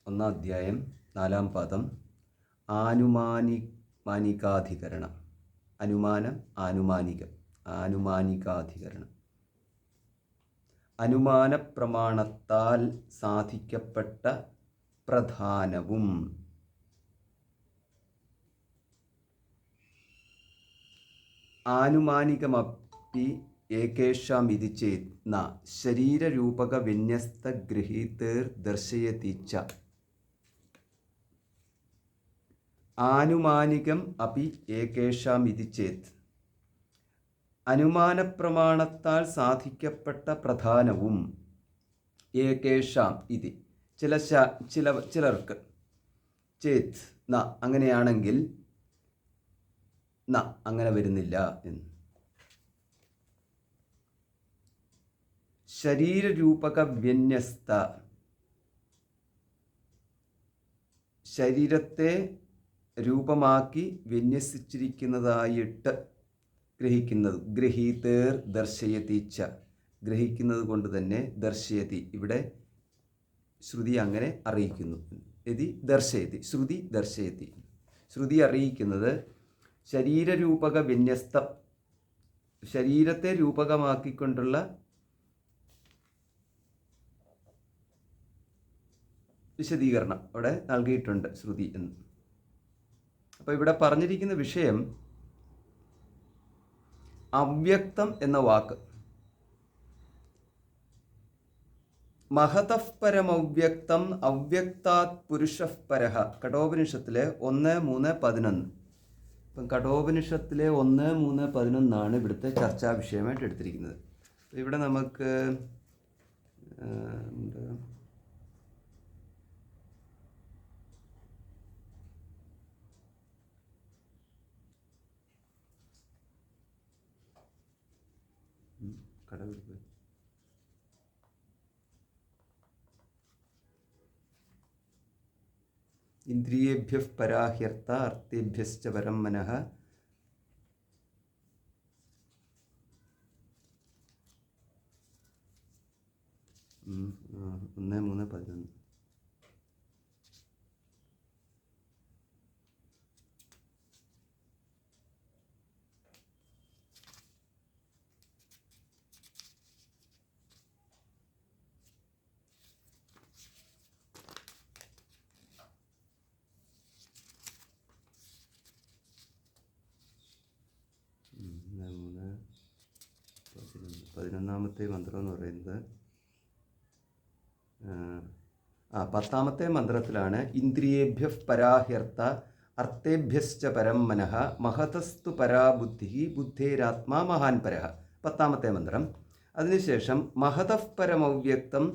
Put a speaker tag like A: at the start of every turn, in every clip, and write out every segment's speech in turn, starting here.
A: ഒന്നാം അധ്യായം 4-ാം പാദം മാനികാധികരണം. അനുമാനം, ആനുമാനികാധികരണം. അനുമാന പ്രമാണത്താൽ സാധിക്കപ്പെട്ട പ്രധാനവും ആനുമാനികമപ്പി ഏകേഷാം ഇതി ചേത് ന ശരീരരൂപക വിന്യസ്ത ഗൃഹീതേർ ദർശയതി ച. ആനുമാനികം അപി ഏകേഷാം ഇതി ചേത്, അനുമാനപ്രമാണത്താൽ സാധിക്കപ്പെട്ട പ്രധാനവും ഏകേഷാം ഇതി ചിലർക്ക് ചേത് ന അങ്ങനെയാണെങ്കിൽ ന അങ്ങനെ വരുന്നില്ല എന്ന്. ശരീരരൂപക വ്യന്യസ്ത, ശരീരത്തെ രൂപമാക്കി വിന്യസിച്ചിരിക്കുന്നതായിട്ട് ഗ്രഹിക്കുന്നത്, ഗൃഹീതേർ ദർശയതി ച, ഗ്രഹിക്കുന്നത് കൊണ്ട് തന്നെ ദർശയതി, ഇവിടെ ശ്രുതി അങ്ങനെ അറിയിക്കുന്നു. യതി ദർശയതി, ശ്രുതി ദർശയതി, ശ്രുതി അറിയിക്കുന്നത് ശരീരരൂപക വിന്യസ്തം, ശരീരത്തെ രൂപകമാക്കിക്കൊണ്ടുള്ള വിശദീകരണം അവിടെ നൽകിയിട്ടുണ്ട് ശ്രുതി എന്ന്. അപ്പോൾ ഇവിടെ പറഞ്ഞിരിക്കുന്ന വിഷയം അവ്യക്തം എന്ന വാക്ക്, മഹതഃ പരമവ്യക്തം അവ്യക്താത് പുരുഷഃ പരഃ, കഠോപനിഷത്തിലെ 1:3-11. ഇപ്പം കഠോപനിഷത്തിലെ 1:3-11 ഇവിടുത്തെ ചർച്ചാ വിഷയമായിട്ട് എടുത്തിരിക്കുന്നത്. ഇവിടെ നമുക്ക് ഇന്ദ്രിയേഭ്യഃ പരാഹ്യർത്ത അർത്ഥേഭ്യശ്ച പരം മനഃ. ഒന്ന് 3:11. പതിനൊന്നാമത്തെ മന്ത്രം എന്ന് പറയുന്നത് 10ാമത്തെ മന്ത്രത്തിലാണ്. ഇന്ദ്രിയേഭ്യഃ പരാഹ്യർത്ത അർത്ഥേഭ്യശ്ച പരം മനഃ മഹതസ്തു പരാ ബുദ്ധി ബുദ്ധേരാത്മാ മഹാൻ പരഃ, 10ാമത്തെ മന്ത്രം. അതിനുശേഷം മഹതഃ പരമവ്യക്തം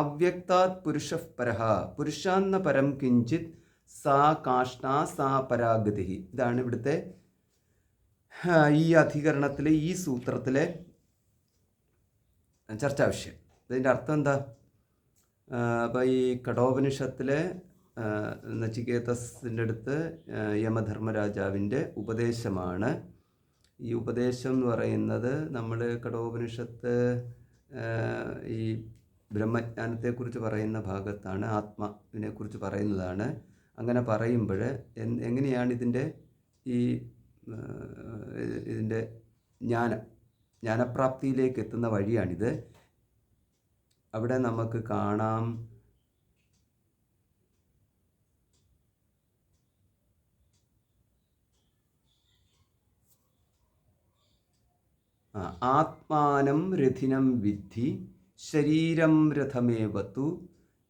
A: അവ്യക്താത് പുരുഷഃ പരഃ പുരുഷാന്ന പരം കിഞ്ചിത് സാ കാഷ്ണ സാ പരാഗതി. ഇതാണ് ഇവിടുത്തെ ഈ അധികരണത്തിലെ, ഈ സൂത്രത്തിലെ ചർച്ചാ വിഷയം. ഇതിൻ്റെ അർത്ഥം എന്താ? അപ്പോൾ ഈ കഠോപനിഷത്തിലെ നചികേതസിൻ്റെ അടുത്ത് യമധർമ്മരാജാവിൻ്റെ ഉപദേശമാണ്. ഈ ഉപദേശം എന്ന് പറയുന്നത് നമ്മൾ കഠോപനിഷത്ത് ഈ ബ്രഹ്മജ്ഞാനത്തെക്കുറിച്ച് പറയുന്ന ഭാഗത്താണ്, ആത്മാവിനെക്കുറിച്ച് പറയുന്നതാണ്. അങ്ങനെ പറയുമ്പോൾ എങ്ങനെയാണ് ഇതിൻ്റെ ജ്ഞാനപ്രാപ്തിയിലേക്ക് എത്തുന്ന വഴിയാണിത്. അവിടെ നമുക്ക് കാണാം ആത്മാനം രഥിനം വിദ്ധി ശരീരം രഥമേവതു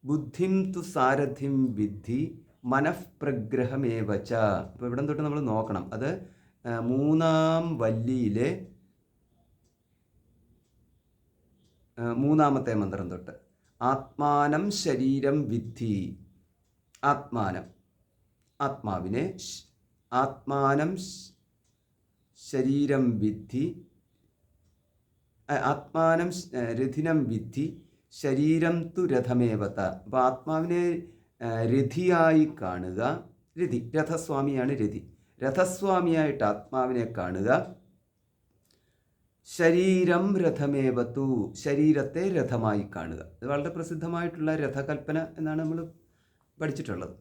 A: ബുദ്ധിം തു സാരഥിം വിദ്ധി മനഃപ്രഗ്രഹമേവ ച. അപ്പോൾ ഇവിടെ തൊട്ട് നമ്മൾ നോക്കണം, അത് 3ാം വല്ലിയിലെ 3ാമത്തെ മന്ത്രം തൊട്ട്. ആത്മാനം ശരീരം വിദ്ധി, ആത്മാവിനെ ആത്മാനം ശരീരം വിദ്ധി, ആത്മാനം രഥിനം വിദ്ധി ശരീരം തു രഥമേവത. അപ്പോൾ ആത്മാവിനെ രഥിയായി കാണുക. രഥസ്വാമിയാണ് രഥി. രഥസ്വാമിയായിട്ട് ആത്മാവിനെ കാണുക. ശരീരം രഥമേവതു, ശരീരത്തെ രഥമായി കാണുക. ഇത് വളരെ പ്രസിദ്ധമായിട്ടുള്ള രഥകൽപ്പന എന്നാണ് നമ്മൾ പഠിച്ചിട്ടുള്ളത്.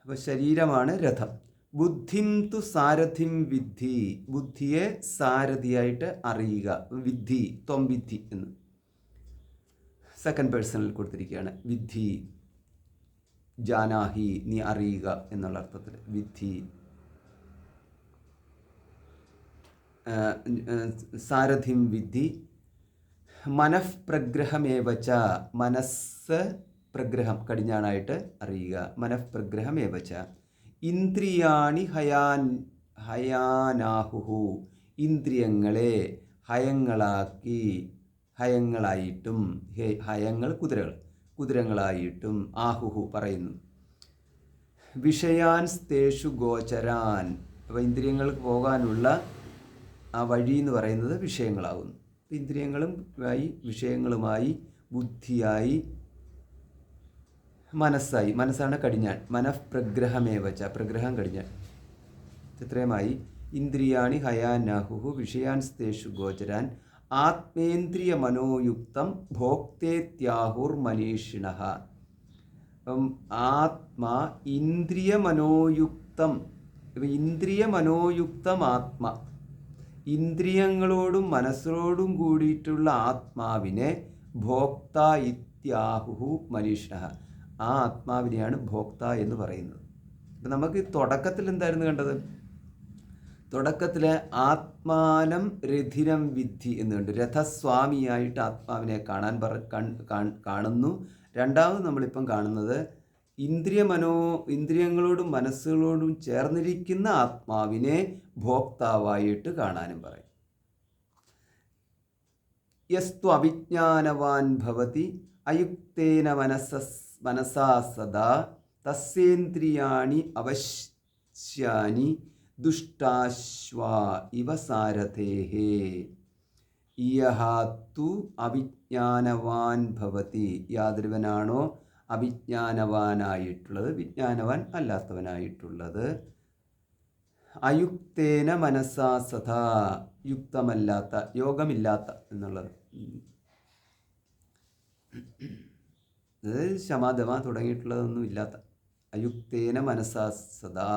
A: അപ്പോൾ ശരീരമാണ് രഥം. ബുദ്ധിം തു സാരഥിം വിദ്ധി, ബുദ്ധിയെ സാരഥിയായിട്ട് അറിയുക. വിദ്ധി, ത്വം വിദ്ധി എന്ന് സെക്കൻഡ് പേഴ്സണിൽ കൊടുത്തിരിക്കുകയാണ്. വിദ്ധി, ജാനാഹി, നീ അറിയുക എന്നുള്ള അർത്ഥത്തിൽ വിദ്ധി. സാരഥിം വിദ്ധി. മനഃപ്രഗ്രഹമേവച്ച, മനസ്സ് പ്രഗ്രഹം കടിഞ്ഞാണായിട്ട് അറിയുക. മനഃപ്രഗ്രഹമേവച്ച. ഇന്ദ്രിയാണി ഹയാനാഹുഹു, ഇന്ദ്രിയങ്ങളെ ഹയങ്ങളാക്കി, ഹയങ്ങളായിട്ടും, ഹയങ്ങൾ കുതിരകളായിട്ടും, ആഹുഹു പറയുന്നു. വിഷയാൻ സ്തേഷു ഗോചരാൻ, അപ്പോൾ ഇന്ദ്രിയങ്ങൾക്ക് പോകാനുള്ള ആ വഴി എന്ന് പറയുന്നത് വിഷയങ്ങളാകുന്നു. ഇന്ദ്രിയങ്ങളും വിഷയങ്ങളുമായി, ബുദ്ധിയായി, മനസ്സായി, മനസ്സാണ് കടിഞ്ഞാൺ. മനഃപ്രഗ്രഹമേവച്ച, പ്രഗ്രഹം കടിഞ്ഞാൺ. ഇത്രയുമായി ഇന്ദ്രിയാണി ഹയാനാഹുഹു വിഷയാൻ സ്തേഷു ഗോചരാൻ ആത്മേന്ദ്രിയ മനോയുക്തം ഭോക്തേത്യാഹുർ മനീഷിണഃ. അപ്പം ആത്മാ ഇന്ദ്രിയ മനോയുക്തം, ഇന്ദ്രിയ മനോയുക്തം ആത്മ, ഇന്ദ്രിയങ്ങളോടും മനസ്സിനോടും കൂടിയിട്ടുള്ള ആത്മാവിനെ ഭോക്ത ഇത്യാഹുഹു മനീഷിണഃ, ആ ആത്മാവിനെയാണ് ഭോക്ത എന്ന് പറയുന്നത്. അപ്പം നമുക്ക് തുടക്കത്തിൽ എന്തായിരുന്നു കണ്ടത്? തുടക്കത്തിൽ ആത്മാനം രഥിരം വിദ്ധി എന്ന് കണ്ടു. രഥസ്വാമിയായിട്ട് ആത്മാവിനെ കാണുന്നു. രണ്ടാമത് നമ്മളിപ്പം കാണുന്നത് ഇന്ദ്രിയങ്ങളോടും മനസ്സുകളോടും ചേർന്നിരിക്കുന്ന ആത്മാവിനെ ഭോക്താവായിട്ട് കാണാനും പറയും. യസ്തു അവിജ്ഞാനവാൻ ഭവതി അയുക്തേന മനസാ സദാ തസ്യേന്ദ്രിയാണി അവശ്യാനി ദുഷ്ടാശ്വാ ഇവ സാരഥേഹേ. ഇയഹാത്തു അവിജ്ഞാനവാൻ ഭവതി, യാതൊരുവനാണോ അവിജ്ഞാനവാനായിട്ടുള്ളത്, വിജ്ഞാനവാൻ അല്ലാത്തവനായിട്ടുള്ളത്, അയുക്തേന മനസാ സദാ, യുക്തമല്ലാത്ത, യോഗമില്ലാത്ത എന്നുള്ളത്, അതായത് ശമദമ തുടങ്ങിയിട്ടുള്ളതൊന്നും ഇല്ലാത്ത, അയുക്തേന മനസാ സദാ,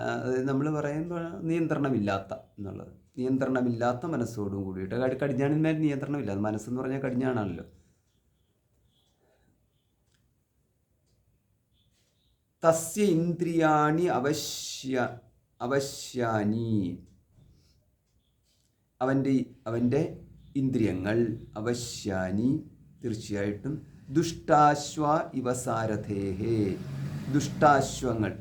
A: അതായത് നമ്മൾ പറയുമ്പോൾ നിയന്ത്രണമില്ലാത്ത എന്നുള്ളത്, നിയന്ത്രണമില്ലാത്ത മനസ്സോടും കൂടിയിട്ട്. കടിഞ്ഞാണിന്മേൽ നിയന്ത്രണമില്ല, മനസ്സെന്ന് പറഞ്ഞാൽ കടിഞ്ഞാണല്ലോ. തസ്യ ഇന്ദ്രിയാണി അവശ്യാനി, അവൻ്റെ ഇന്ദ്രിയങ്ങൾ, അവശ്യാനി തീർച്ചയായിട്ടും, ദുഷ്ടാശ്വ ഇവ സാരഥേഹേ, ദുഷ്ടാശ്വങ്ങൾ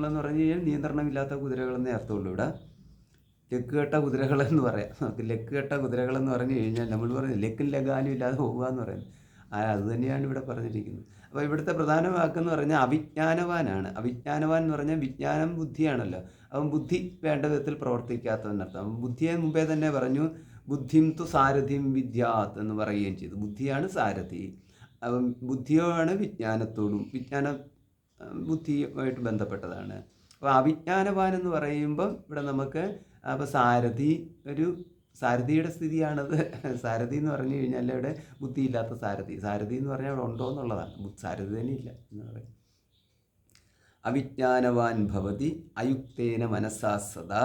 A: എന്ന് പറഞ്ഞു കഴിഞ്ഞാൽ നിയന്ത്രണമില്ലാത്ത കുതിരകളെന്നേ അർത്ഥമുള്ളൂ. ഇവിടെ ലക്കുകെട്ട കുതിരകളെന്ന് പറയാം. നമുക്ക് ലക്കുകെട്ട കുതിരകളെന്ന് പറഞ്ഞു കഴിഞ്ഞാൽ നമ്മൾ പറയുന്നത് ലക്കും ലഗാനും ഇല്ലാതെ പോകുക എന്ന് പറയുന്നത്, അത് തന്നെയാണ് ഇവിടെ പറഞ്ഞിരിക്കുന്നത്. അപ്പോൾ ഇവിടുത്തെ പ്രധാന വാക്കെന്ന് പറഞ്ഞാൽ അവിജ്ഞാനവാനാണ്. അവിജ്ഞാനവാൻ എന്ന് പറഞ്ഞാൽ വിജ്ഞാനം ബുദ്ധിയാണല്ലോ. അവൻ ബുദ്ധി വേണ്ട വിധത്തിൽ പ്രവർത്തിക്കാത്തതെന്നർത്ഥം. ബുദ്ധിയെ മുമ്പേ തന്നെ പറഞ്ഞു, ബുദ്ധിം തു സാരഥിം വിദ്യാത് എന്ന് പറയുകയും ചെയ്തു. ബുദ്ധിയാണ് സാരഥി. അപ്പം ബുദ്ധിയാണ് വിജ്ഞാനത്തോടും, വിജ്ഞാനം ബുദ്ധിയുമായിട്ട് ബന്ധപ്പെട്ടതാണ്. അപ്പോൾ അവിജ്ഞാനവാൻ എന്ന് പറയുമ്പം ഇവിടെ നമുക്ക് അപ്പോൾ സാരഥിയുടെ സ്ഥിതിയാണത്. സാരഥി എന്ന് പറഞ്ഞു കഴിഞ്ഞാൽ ഇവിടെ ബുദ്ധിയില്ലാത്ത സാരഥി എന്ന് പറഞ്ഞാൽ അവിടെ ഉണ്ടോ എന്നുള്ളതാണ്. സാരഥി തന്നെ ഇല്ല എന്ന് പറയും. അവിജ്ഞാനവാൻ ഭവതി അയുക്തേന മനസാ സദാ.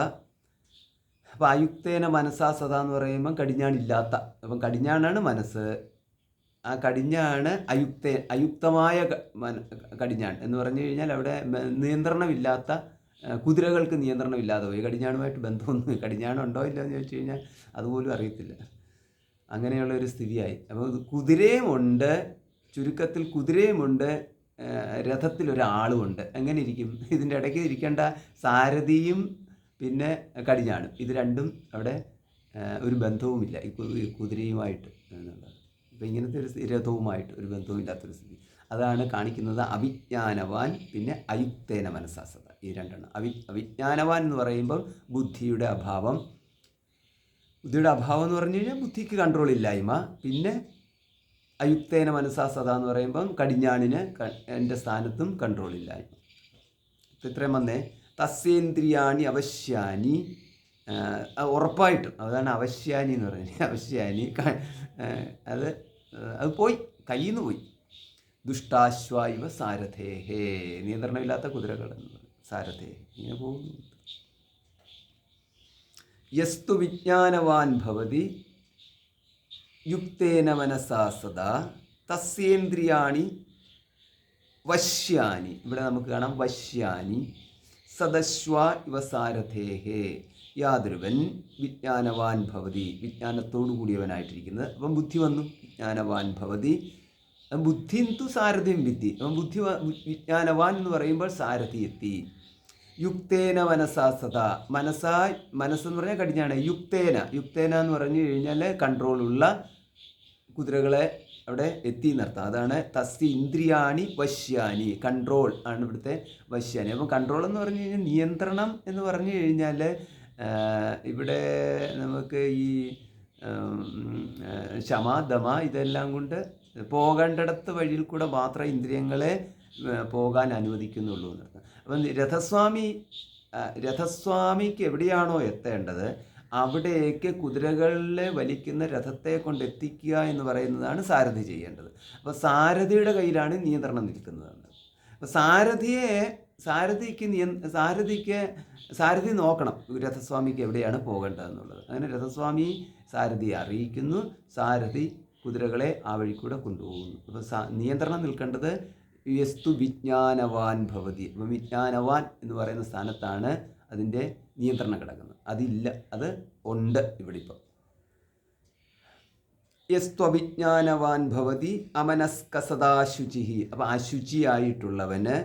A: അപ്പോൾ അയുക്തേന മനസാ സദാ എന്ന് പറയുമ്പം കടിഞ്ഞാണില്ലാത്ത, അപ്പം കടിഞ്ഞാണാണ് മനസ്സ്. ആ കടിഞ്ഞാണ് അയുക്തമായ കടിഞ്ഞാൺ എന്ന് പറഞ്ഞു കഴിഞ്ഞാൽ അവിടെ നിയന്ത്രണമില്ലാത്ത, കുതിരകൾക്ക് നിയന്ത്രണമില്ലാതെ പോയി. കടിഞ്ഞാണുമായിട്ട് ബന്ധമൊന്നും, കടിഞ്ഞാണുണ്ടോ ഇല്ല എന്ന് ചോദിച്ചു കഴിഞ്ഞാൽ അതുപോലും അറിയത്തില്ല. അങ്ങനെയുള്ളൊരു സ്ഥിതിയായി. അപ്പോൾ കുതിരയുമുണ്ട്, ചുരുക്കത്തിൽ കുതിരയുമുണ്ട്, രഥത്തിലൊരാളുമുണ്ട്. എങ്ങനെ ഇരിക്കും? ഇതിൻ്റെ ഇടയ്ക്ക് ഇരിക്കേണ്ട സാരഥിയും പിന്നെ കടിഞ്ഞാണും, ഇത് രണ്ടും അവിടെ ഒരു ബന്ധവുമില്ല ഈ കുതിരയുമായിട്ട് എന്നുള്ളത്. അപ്പോൾ ഇങ്ങനത്തെ ഒരു രഥവുമായിട്ട് ഒരു ബന്ധവുമില്ലാത്തൊരു സ്ഥിതി, അതാണ് കാണിക്കുന്നത്. അവിജ്ഞാനവാൻ പിന്നെ അയുക്തേന മനസാസത, ഈ രണ്ടെണ്ണം. അവിജ്ഞാനവാൻ എന്ന് പറയുമ്പോൾ ബുദ്ധിയുടെ അഭാവം എന്ന് പറഞ്ഞു കഴിഞ്ഞാൽ ബുദ്ധിക്ക് കൺട്രോൾ ഇല്ലായ്മ. പിന്നെ അയുക്തേന മനസാസത എന്ന് പറയുമ്പം കടിഞ്ഞാണിന് എൻ്റെ സ്ഥാനത്തും കൺട്രോൾ ഇല്ലായ്മ. ഇത്രയും വന്നേ. തസ്യേന്ദ്രിയാണി അവശ്യാനി, ഉറപ്പായിട്ടും അതാണ് അവശ്യാനി എന്ന് പറയുന്നത്. അവശ്യാനി അത് പോയി, കയ്യിൽ നിന്ന് പോയി. ദുഷ്ടാശ്വ ഇവ സാരഥേഹേ, നിയന്ത്രണമില്ലാത്ത കുതിരകൾ സാരഥേ, ഇങ്ങനെ പോകുന്നു. യസ്തു വിജ്ഞാനവാൻ ഭവതി യുക്തേന മനസാ സദാ തസ്യേന്ദ്രിയാണി വശ്യാനി, ഇവിടെ നമുക്ക് കാണാം വശ്യാനി സദശ്വ ഇവ സാരഥേഹേ, യാതൊരുവൻ വിജ്ഞാനവാൻ ഭവതി, വിജ്ഞാനത്തോടു കൂടിയവനായിട്ടിരിക്കുന്നത്. അപ്പം ബുദ്ധി വന്നു, വിജ്ഞാനവാൻ ഭവതി, ബുദ്ധിന്തു സാരഥ്യം വിദ്ധി, അപ്പം ബുദ്ധി വിജ്ഞാനവാൻ എന്ന് പറയുമ്പോൾ സാരഥി എത്തി. യുക്തേന മനസാ സദാ, മനസ്സെന്ന് പറഞ്ഞാൽ കടിഞ്ഞാണ്. യുക്തേന എന്ന് പറഞ്ഞു കഴിഞ്ഞാൽ കൺട്രോളുള്ള കുതിരകളെ അവിടെ എത്തി നിർത്താം. അതാണ് തസ്യ ഇന്ദ്രിയാണി വശ്യാനി, കൺട്രോൾ ആണ് ഇവിടുത്തെ വശ്യാനി. അപ്പം കൺട്രോൾ എന്ന് പറഞ്ഞു കഴിഞ്ഞാൽ നിയന്ത്രണം എന്ന് പറഞ്ഞു കഴിഞ്ഞാൽ ഇവിടെ നമുക്ക് ഈ ശമ ദമ ഇതെല്ലാം കൊണ്ട് പോകേണ്ടിടത്ത് വഴിയിൽ കൂടെ മാത്രമേ ഇന്ദ്രിയങ്ങളെ പോകാൻ അനുവദിക്കുന്നുള്ളൂ എന്നർത്ഥം. അപ്പം രഥസ്വാമിക്ക് എവിടെയാണോ എത്തേണ്ടത് അവിടേക്ക് കുതിരകളിലെ വലിക്കുന്ന രഥത്തെ കൊണ്ട് എത്തിക്കുക എന്ന് പറയുന്നതാണ് സാരഥി ചെയ്യേണ്ടത്. അപ്പോൾ സാരഥിയുടെ കയ്യിലാണ് നിയന്ത്രണം നിൽക്കുന്നത്. അപ്പോൾ സാരഥി നോക്കണം രഥസ്വാമിക്ക് എവിടെയാണ് പോകേണ്ടതെന്നുള്ളത്. അങ്ങനെ രഥസ്വാമി സാരഥിയെ അറിയിക്കുന്നു, സാരഥി കുതിരകളെ ആ വഴി കൂടെ കൊണ്ടുപോകുന്നു. അപ്പോൾ നിയന്ത്രണം നിൽക്കേണ്ടത് യസ്തു വിജ്ഞാനവാൻ ഭവതി. അപ്പം വിജ്ഞാനവാൻ എന്ന് പറയുന്ന സ്ഥാനത്താണ് അതിൻ്റെ നിയന്ത്രണം കിടക്കുന്നത്. അതില്ല, അത് ഉണ്ട് ഇവിടെ ഇപ്പം. യസ്ത്വവിജ്ഞാനവാൻ ഭവതി അമനസ്ക സദാശുചി, അപ്പം അശുചിയായിട്ടുള്ളവന്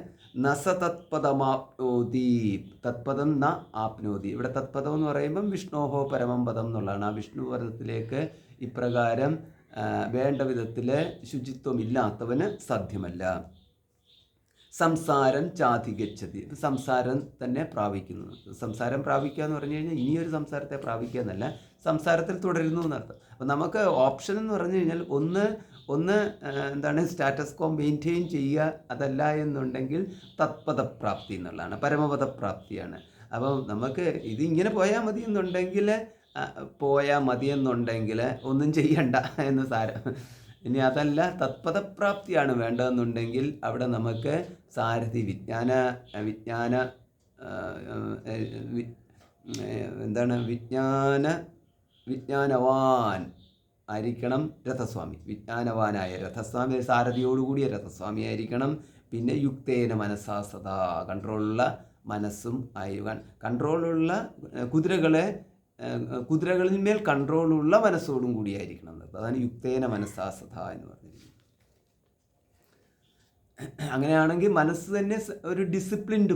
A: നസ തത്പദമാപ്നോതി, തത്പദം ന ആപ്നോതി. ഇവിടെ തത്പദം എന്ന് പറയുമ്പം വിഷ്ണോഹോ പരമം പദം എന്നുള്ളതാണ്. ആ വിഷ്ണു പദത്തിലേക്ക് ഇപ്രകാരം വേണ്ട വിധത്തിൽ ശുചിത്വമില്ലാത്തവന് സാധ്യമല്ല. സംസാരം ചാധിഗച്ഛതി, സംസാരം തന്നെ പ്രാപിക്കുന്നു. സംസാരം പ്രാപിക്കുക എന്ന് പറഞ്ഞു കഴിഞ്ഞാൽ ഇനിയൊരു സംസാരത്തെ പ്രാപിക്കുക എന്നല്ല, സംസാരത്തിൽ തുടരുന്നു എന്നർത്ഥം. അപ്പം നമുക്ക് ഓപ്ഷൻ എന്ന് പറഞ്ഞു കഴിഞ്ഞാൽ ഒന്ന് എന്താണ് സ്റ്റാറ്റസ് കോ മെയിൻറ്റെയിൻ ചെയ്യുക, അതല്ല എന്നുണ്ടെങ്കിൽ തത്പദപ്രാപ്തി എന്നുള്ളതാണ്, പരമപദപ്രാപ്തിയാണ്. അപ്പം നമുക്ക് ഇതിങ്ങനെ പോയാൽ മതി എന്നുണ്ടെങ്കിൽ ഒന്നും ചെയ്യണ്ട എന്ന് സാരം. ഇനി അതല്ല തത്പദപ്രാപ്തിയാണ് വേണ്ടതെന്നുണ്ടെങ്കിൽ അവിടെ നമുക്ക് സാരഥി വിജ്ഞാനവാൻ ആയിരിക്കണം രഥസ്വാമി. വിജ്ഞാനവാനായ രഥസ്വാമി, സാരഥിയോടുകൂടിയ രഥസ്വാമി ആയിരിക്കണം. പിന്നെ യുക്തേന മനസാ സദാ, കൺട്രോളുള്ള മനസ്സും കൺട്രോളുള്ള കുതിരകളിന്മേൽ കൺട്രോളുള്ള മനസ്സോടും കൂടിയായിരിക്കണം. അതാണ് യുക്തേന മനസാ സദാ എന്ന് പറഞ്ഞിരിക്കുന്നത്. അങ്ങനെയാണെങ്കിൽ മനസ്സ് തന്നെ ഒരു ഡിസിപ്ലിൻഡ്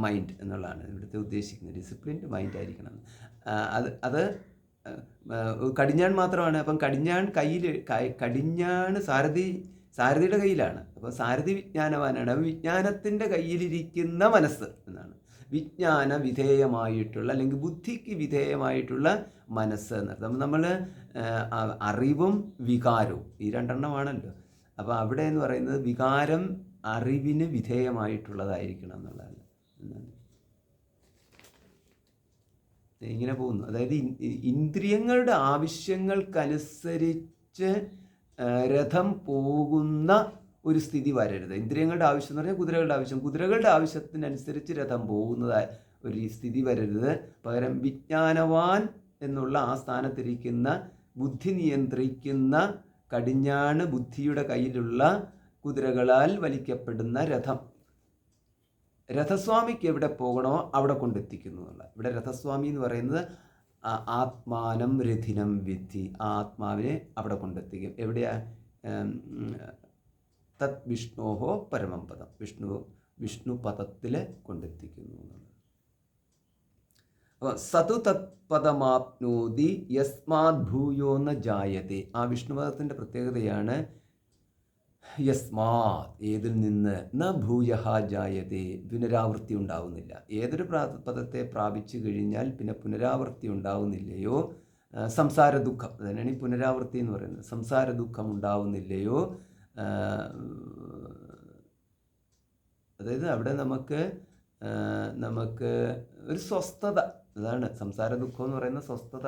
A: മൈൻഡ് എന്നുള്ളതാണ് ഇവിടുത്തെ ഉദ്ദേശിക്കുന്നത്. ഡിസിപ്ലിൻഡ് മൈൻഡ് ആയിരിക്കണം. അത് കടിഞ്ഞാൺ മാത്രമാണ്. അപ്പം കടിഞ്ഞാണ് സാരഥിയുടെ കയ്യിലാണ്. അപ്പോൾ സാരഥി വിജ്ഞാനവാനാണ്. അപ്പം വിജ്ഞാനത്തിൻ്റെ കയ്യിലിരിക്കുന്ന മനസ്സ് എന്നാണ്. വിജ്ഞാന വിധേയമായിട്ടുള്ള അല്ലെങ്കിൽ ബുദ്ധിക്ക് വിധേയമായിട്ടുള്ള മനസ്സ് എന്നർത്ഥം. നമ്മൾ അറിവും വികാരവും ഈ രണ്ടെണ്ണമാണല്ലോ. അപ്പോൾ അവിടെ എന്ന് പറയുന്നത് വികാരം അറിവിന് വിധേയമായിട്ടുള്ളതായിരിക്കണം എന്നുള്ളതാണ്. ഇങ്ങനെ പോകുന്നു. അതായത് ഇന്ദ്രിയങ്ങളുടെ ആവശ്യങ്ങൾക്കനുസരിച്ച് രഥം പോകുന്ന ഒരു സ്ഥിതി വരരുത്. ഇന്ദ്രിയങ്ങളുടെ ആവശ്യം എന്ന് പറഞ്ഞാൽ കുതിരകളുടെ ആവശ്യത്തിനനുസരിച്ച് രഥം പോകുന്നതായ ഒരു സ്ഥിതി വരരുത്. പകരം വിജ്ഞാനവാൻ എന്നുള്ള ആ സ്ഥാനത്തിരിക്കുന്ന ബുദ്ധി നിയന്ത്രിക്കുന്ന കടിഞ്ഞാണ് ബുദ്ധിയുടെ കയ്യിലുള്ള കുതിരകളാൽ വലിക്കപ്പെടുന്ന രഥസ്വാമിക്ക് എവിടെ പോകണോ അവിടെ കൊണ്ടെത്തിക്കുന്നു എന്നുള്ള. ഇവിടെ രഥസ്വാമി എന്ന് പറയുന്നത് ആത്മാനം രഥിനം വിദ്ധി, ആ ആത്മാവിനെ അവിടെ കൊണ്ടെത്തിക്കും. എവിടെയാ? തത് വിഷ്ണോഹോ പരമം പദം, വിഷ്ണു പദത്തിൽ കൊണ്ടെത്തിക്കുന്നു എന്നുള്ളത്. അപ്പോൾ സതു തത്പദമാപ്നോതി യസ്മാത് ഭൂയോ ന ജായത്തെ. ആ വിഷ്ണുപദത്തിൻ്റെ പ്രത്യേകതയാണ് യസ്മാത്, ഏതിൽ നിന്ന്, ന ഭൂയഹ ജായത്തെ, പുനരാവൃത്തി ഉണ്ടാവുന്നില്ല. ഏതൊരു പദത്തെ പ്രാപിച്ചു കഴിഞ്ഞാൽ പിന്നെ പുനരാവൃത്തി ഉണ്ടാവുന്നില്ലയോ, സംസാര ദുഃഖം, അതന്നെയാണ് ഈ പുനരാവൃത്തി എന്ന് പറയുന്നത്. സംസാര ദുഃഖം ഉണ്ടാവുന്നില്ലയോ, അതായത് അവിടെ നമുക്ക് ഒരു സ്വസ്ഥത, അതാണ് സംസാര ദുഃഖം എന്ന് പറയുന്ന സ്വസ്ഥത.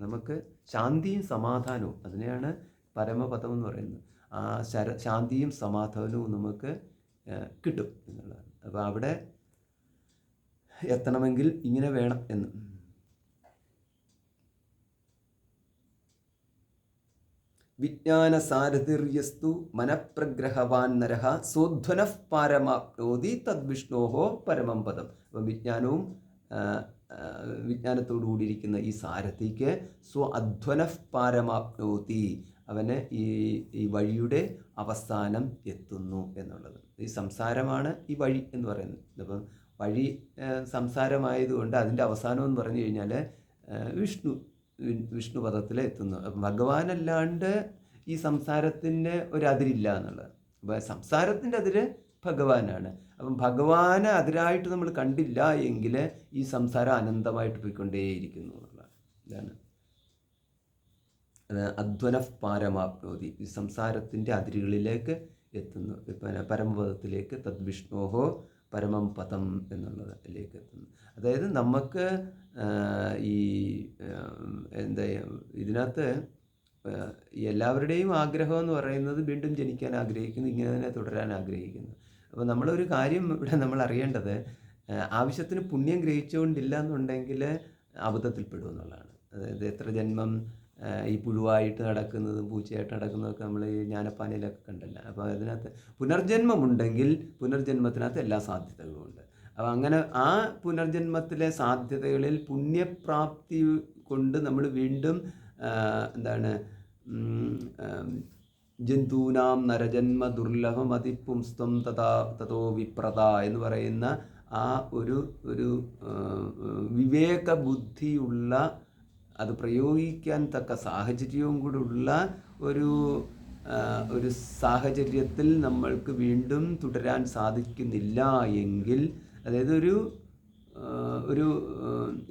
A: നമുക്ക് ശാന്തിയും സമാധാനവും, അതിനെയാണ് പരമപദം എന്ന് പറയുന്നത്. ആ ശാന്തിയും സമാധാനവും നമുക്ക് കിട്ടും എന്നുള്ളതാണ്. അപ്പോൾ അവിടെ എത്തണമെങ്കിൽ ഇങ്ങനെ വേണം എന്ന്. വിജ്ഞാനസാരഥിർയസ്തു മനഃപ്രഗ്രഹവാൻ നരഃ സോധ്വനഃ പാരമാപ്നോതി തദ്വിഷ്ണോഹോ പരമം പദം. അപ്പം വിജ്ഞാനത്തോടു കൂടിയിരിക്കുന്ന ഈ സാരഥിക്ക് അധ്വനഃ പാരമാപ്നോതി, അവന് ഈ വഴിയുടെ അവസാനം എത്തുന്നു എന്നുള്ളത്. ഈ സംസാരമാണ് ഈ വഴി എന്ന് പറയുന്നത്. അപ്പം വഴി സംസാരമായതുകൊണ്ട് അതിൻ്റെ അവസാനം എന്ന് പറഞ്ഞു കഴിഞ്ഞാൽ വിഷ്ണുപദത്തിൽ എത്തുന്നു. ഭഗവാനല്ലാണ്ട് ഈ സംസാരത്തിന് ഒരതിരില്ല എന്നുള്ളത്. അപ്പോൾ സംസാരത്തിൻ്റെ അതിര് ഭഗവാനാണ്. അപ്പം ഭഗവാനെ അതിരായിട്ട് നമ്മൾ കണ്ടില്ല എങ്കിൽ ഈ സംസാരം അനന്തമായിട്ട് പോയിക്കൊണ്ടേയിരിക്കുന്നു എന്നുള്ളതാണ്. ഇതാണ് അധ്വനഃ പാരമാപ്നോതി, ഈ സംസാരത്തിൻ്റെ അതിരുകളിലേക്ക് എത്തുന്നു, പരമപദത്തിലേക്ക് തദ്വിഷ്ണോഹോ പരമം പദം എന്നുള്ളതിലേക്ക് എത്തുന്നു. അതായത് നമുക്ക് ഈ ഇതിനകത്ത് എല്ലാവരുടെയും ആഗ്രഹം എന്ന് പറയുന്നത് വീണ്ടും ജനിക്കാൻ ആഗ്രഹിക്കുന്നു, ഇങ്ങനെ തന്നെ തുടരാൻ ആഗ്രഹിക്കുന്നു. അപ്പോൾ നമ്മളൊരു കാര്യം ഇവിടെ നമ്മൾ അറിയേണ്ടത്, ആവശ്യത്തിന് പുണ്യം ഗ്രഹിച്ചുകൊണ്ടില്ല എന്നുണ്ടെങ്കിൽ അബദ്ധത്തിൽപ്പെടും എന്നുള്ളതാണ്. അതായത് എത്ര ജന്മം ഈ പുഴുവായിട്ട് നടക്കുന്നതും പൂച്ചയായിട്ട് നടക്കുന്നതൊക്കെ നമ്മൾ ഈ ജ്ഞാനപ്പാനയിലൊക്കെ കണ്ടല്ല. അപ്പോൾ അതിനകത്ത് പുനർജന്മമുണ്ടെങ്കിൽ പുനർജന്മത്തിനകത്ത് എല്ലാ സാധ്യതകളും ഉണ്ട്. അപ്പോൾ അങ്ങനെ ആ പുനർജന്മത്തിലെ സാധ്യതകളിൽ പുണ്യപ്രാപ്തി കൊണ്ട് നമ്മൾ വീണ്ടും ജന്തൂനാം നരജന്മ ദുർലഭം അതിപുംസ്തം തതോ വിപ്രത എന്ന് പറയുന്ന ആ ഒരു വിവേക ബുദ്ധിയുള്ള, അത് പ്രയോഗിക്കാൻ തക്ക സാഹചര്യവും കൂടെ ഉള്ള ഒരു സാഹചര്യത്തിൽ നമ്മൾക്ക് വീണ്ടും തുടരാൻ സാധിക്കുന്നില്ല എങ്കിൽ, അതായത്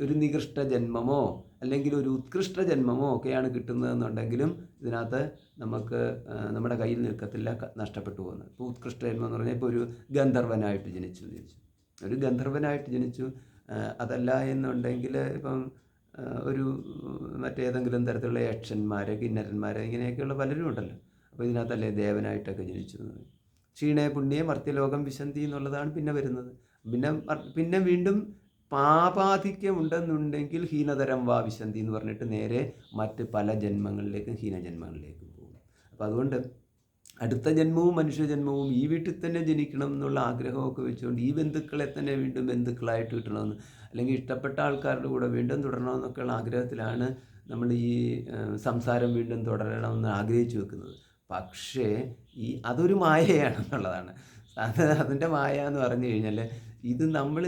A: ഒരു നികൃഷ്ട ജന്മമോ അല്ലെങ്കിൽ ഒരു ഉത്കൃഷ്ട ജന്മമോ ഒക്കെയാണ് കിട്ടുന്നതെന്നുണ്ടെങ്കിലും ഇതിനകത്ത് നമുക്ക് നമ്മുടെ കയ്യിൽ നിൽക്കത്തില്ല, നഷ്ടപ്പെട്ടു പോകുന്നത്. ഇപ്പോൾ ഉത്കൃഷ്ട ജന്മം എന്ന് പറഞ്ഞാൽ ഇപ്പോൾ ഒരു ഗന്ധർവനായിട്ട് ജനിച്ചു, ഒരു ഗന്ധർവനായിട്ട് ജനിച്ചു. അതല്ല എന്നുണ്ടെങ്കിൽ ഇപ്പം ഒരു മറ്റേതെങ്കിലും തരത്തിലുള്ള യക്ഷന്മാർ, കിന്നരന്മാർ, ഇങ്ങനെയൊക്കെയുള്ള പലരും ഉണ്ടല്ലോ. അപ്പോൾ ഇതിനകത്തല്ലേ ദേവനായിട്ടൊക്കെ ജനിച്ചു. ക്ഷീണേ പുണ്യേ മർത്യലോകം വിശന്തി എന്നുള്ളതാണ് പിന്നെ വരുന്നത്. പിന്നെ വീണ്ടും പാപാധിക്യം ഉണ്ടെന്നുണ്ടെങ്കിൽ ഹീനതരം വാ വിശന്തി എന്ന് പറഞ്ഞിട്ട് നേരെ മറ്റ് പല ജന്മങ്ങളിലേക്കും ഹീനജന്മങ്ങളിലേക്കും പോകും. അപ്പോൾ അതുകൊണ്ട് അടുത്ത ജന്മവും മനുഷ്യജന്മവും ഈ വീട്ടിൽ തന്നെ ജനിക്കണം എന്നുള്ള ആഗ്രഹമൊക്കെ വെച്ചുകൊണ്ട് ഈ ബന്ധുക്കളെ തന്നെ വീണ്ടും ബന്ധുക്കളായിട്ട് കിട്ടണമെന്ന്, അല്ലെങ്കിൽ ഇഷ്ടപ്പെട്ട ആൾക്കാരുടെ കൂടെ വീണ്ടും തുടരണമെന്നൊക്കെയുള്ള ആഗ്രഹത്തിലാണ് നമ്മൾ ഈ സംസാരം വീണ്ടും തുടരണമെന്ന് ആഗ്രഹിച്ചു വെക്കുന്നത്. പക്ഷേ അതൊരു മായയാണെന്നുള്ളതാണ്. അതിൻ്റെ മായ എന്ന് പറഞ്ഞു കഴിഞ്ഞാൽ, ഇത് നമ്മൾ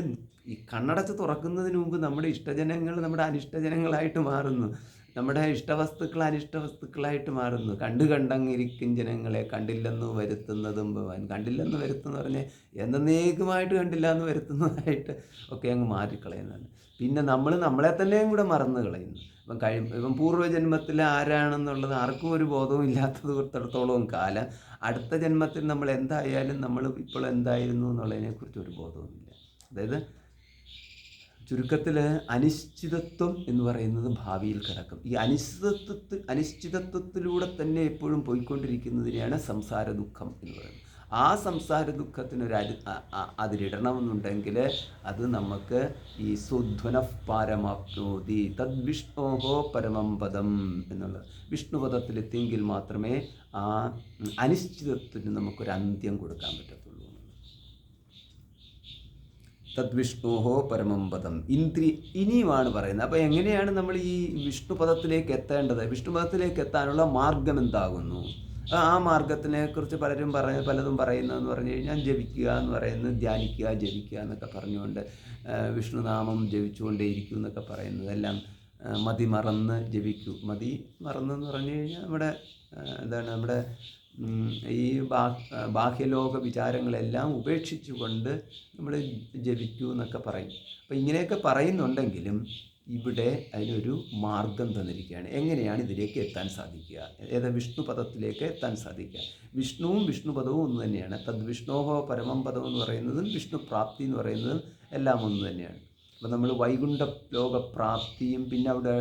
A: ഈ കണ്ണടച്ച് തുറക്കുന്നതിന് മുമ്പ് നമ്മുടെ ഇഷ്ടജനങ്ങൾ നമ്മുടെ അനിഷ്ടജനങ്ങളായിട്ട് മാറുന്നു, നമ്മുടെ ഇഷ്ടവസ്തുക്കൾ അനിഷ്ടവസ്തുക്കളായിട്ട് മാറുന്നു. കണ്ടങ്ങിരിക്കും ജനങ്ങളെ കണ്ടില്ലെന്ന് വരുത്തുന്നതും ഭവാൻ. കണ്ടില്ലെന്ന് വരുത്തുന്ന പറഞ്ഞാൽ എന്നേക്കുമായിട്ട് കണ്ടില്ല എന്ന് വരുത്തുന്നതായിട്ട് ഒക്കെ അങ്ങ് മാറിക്കളയുന്നതാണ്. പിന്നെ നമ്മളെ തന്നെയും കൂടെ മറന്നു കളയുന്നു. ഇപ്പം പൂർവ്വജന്മത്തിൽ ആരാണെന്നുള്ളത് ആർക്കും ഒരു ബോധവും ഇല്ലാത്തത് കാലം അടുത്ത ജന്മത്തിൽ നമ്മൾ എന്തായാലും നമ്മൾ ഇപ്പോൾ എന്തായിരുന്നു എന്നുള്ളതിനെക്കുറിച്ച് ഒരു ബോധവുമില്ല. അതായത് ചുരുക്കത്തിൽ അനിശ്ചിതത്വം എന്ന് പറയുന്നത് ഭാവിയിൽ കിടക്കും. ഈ അനിശ്ചിതത്വത്തിലൂടെ തന്നെ എപ്പോഴും പോയിക്കൊണ്ടിരിക്കുന്നതിനെയാണ് സംസാര ദുഃഖം എന്ന് പറയുന്നത്. ആ സംസാര ദുഃഖത്തിനൊരു അതിരിടണമെന്നുണ്ടെങ്കിൽ അത് നമുക്ക് ഈ സ്വധ്വനഃ പാരമാപ്നോതി തദ്വിഷ്ണോഹോ പരമം പദം എന്നുള്ളത് വിഷ്ണുപദത്തിലെത്തിയെങ്കിൽ മാത്രമേ ആ അനിശ്ചിതത്വത്തിന് നമുക്കൊരു അന്ത്യം കൊടുക്കാൻ പറ്റത്തുള്ളൂ. തദ്വിഷ്ണോഹോ പരമം പദം ഇനിയുമാണ് പറയുന്നത്. അപ്പോൾ എങ്ങനെയാണ് നമ്മൾ ഈ വിഷ്ണുപദത്തിലേക്ക് എത്തേണ്ടത്? വിഷ്ണുപദത്തിലേക്ക് എത്താനുള്ള മാർഗം എന്താകുന്നു? ആ മാർഗത്തിനെ കുറിച്ച് പലതും പറയുന്നതെന്ന് പറഞ്ഞു കഴിഞ്ഞാൽ ജപിക്കുക എന്ന് പറയുന്നത്, ധ്യാനിക്കുക, ജപിക്കുക എന്നൊക്കെ പറഞ്ഞുകൊണ്ട് വിഷ്ണുനാമം ജപിച്ചുകൊണ്ടേയിരിക്കും എന്നൊക്കെ പറയുന്നത് എല്ലാം മതി മറന്ന് ജപിക്കൂ. മതി മറന്നെന്ന് പറഞ്ഞു കഴിഞ്ഞാൽ നമ്മുടെ ഈ ബാഹ്യലോക വിചാരങ്ങളെല്ലാം ഉപേക്ഷിച്ചുകൊണ്ട് നമ്മൾ ജപിക്കൂ എന്നൊക്കെ പറയും. അപ്പോൾ ഇങ്ങനെയൊക്കെ പറയുന്നുണ്ടെങ്കിലും ഇവിടെ അതിനൊരു മാർഗം തന്നിരിക്കുകയാണ്. എങ്ങനെയാണ് ഇതിലേക്ക് എത്താൻ സാധിക്കുക? വിഷ്ണുപദത്തിലേക്ക് എത്താൻ സാധിക്കുക. വിഷ്ണുവും വിഷ്ണുപദവും ഒന്ന് തന്നെയാണ്. തദ്വിഷ്ണോഹോ പരമം പദം എന്ന് പറയുന്നതും വിഷ്ണു പ്രാപ്തി എന്ന് പറയുന്നതും എല്ലാം ഒന്ന് തന്നെയാണ്. അപ്പോൾ നമ്മൾ വൈകുണ്ഠ ലോകപ്രാപ്തിയും പിന്നെ അവിടെ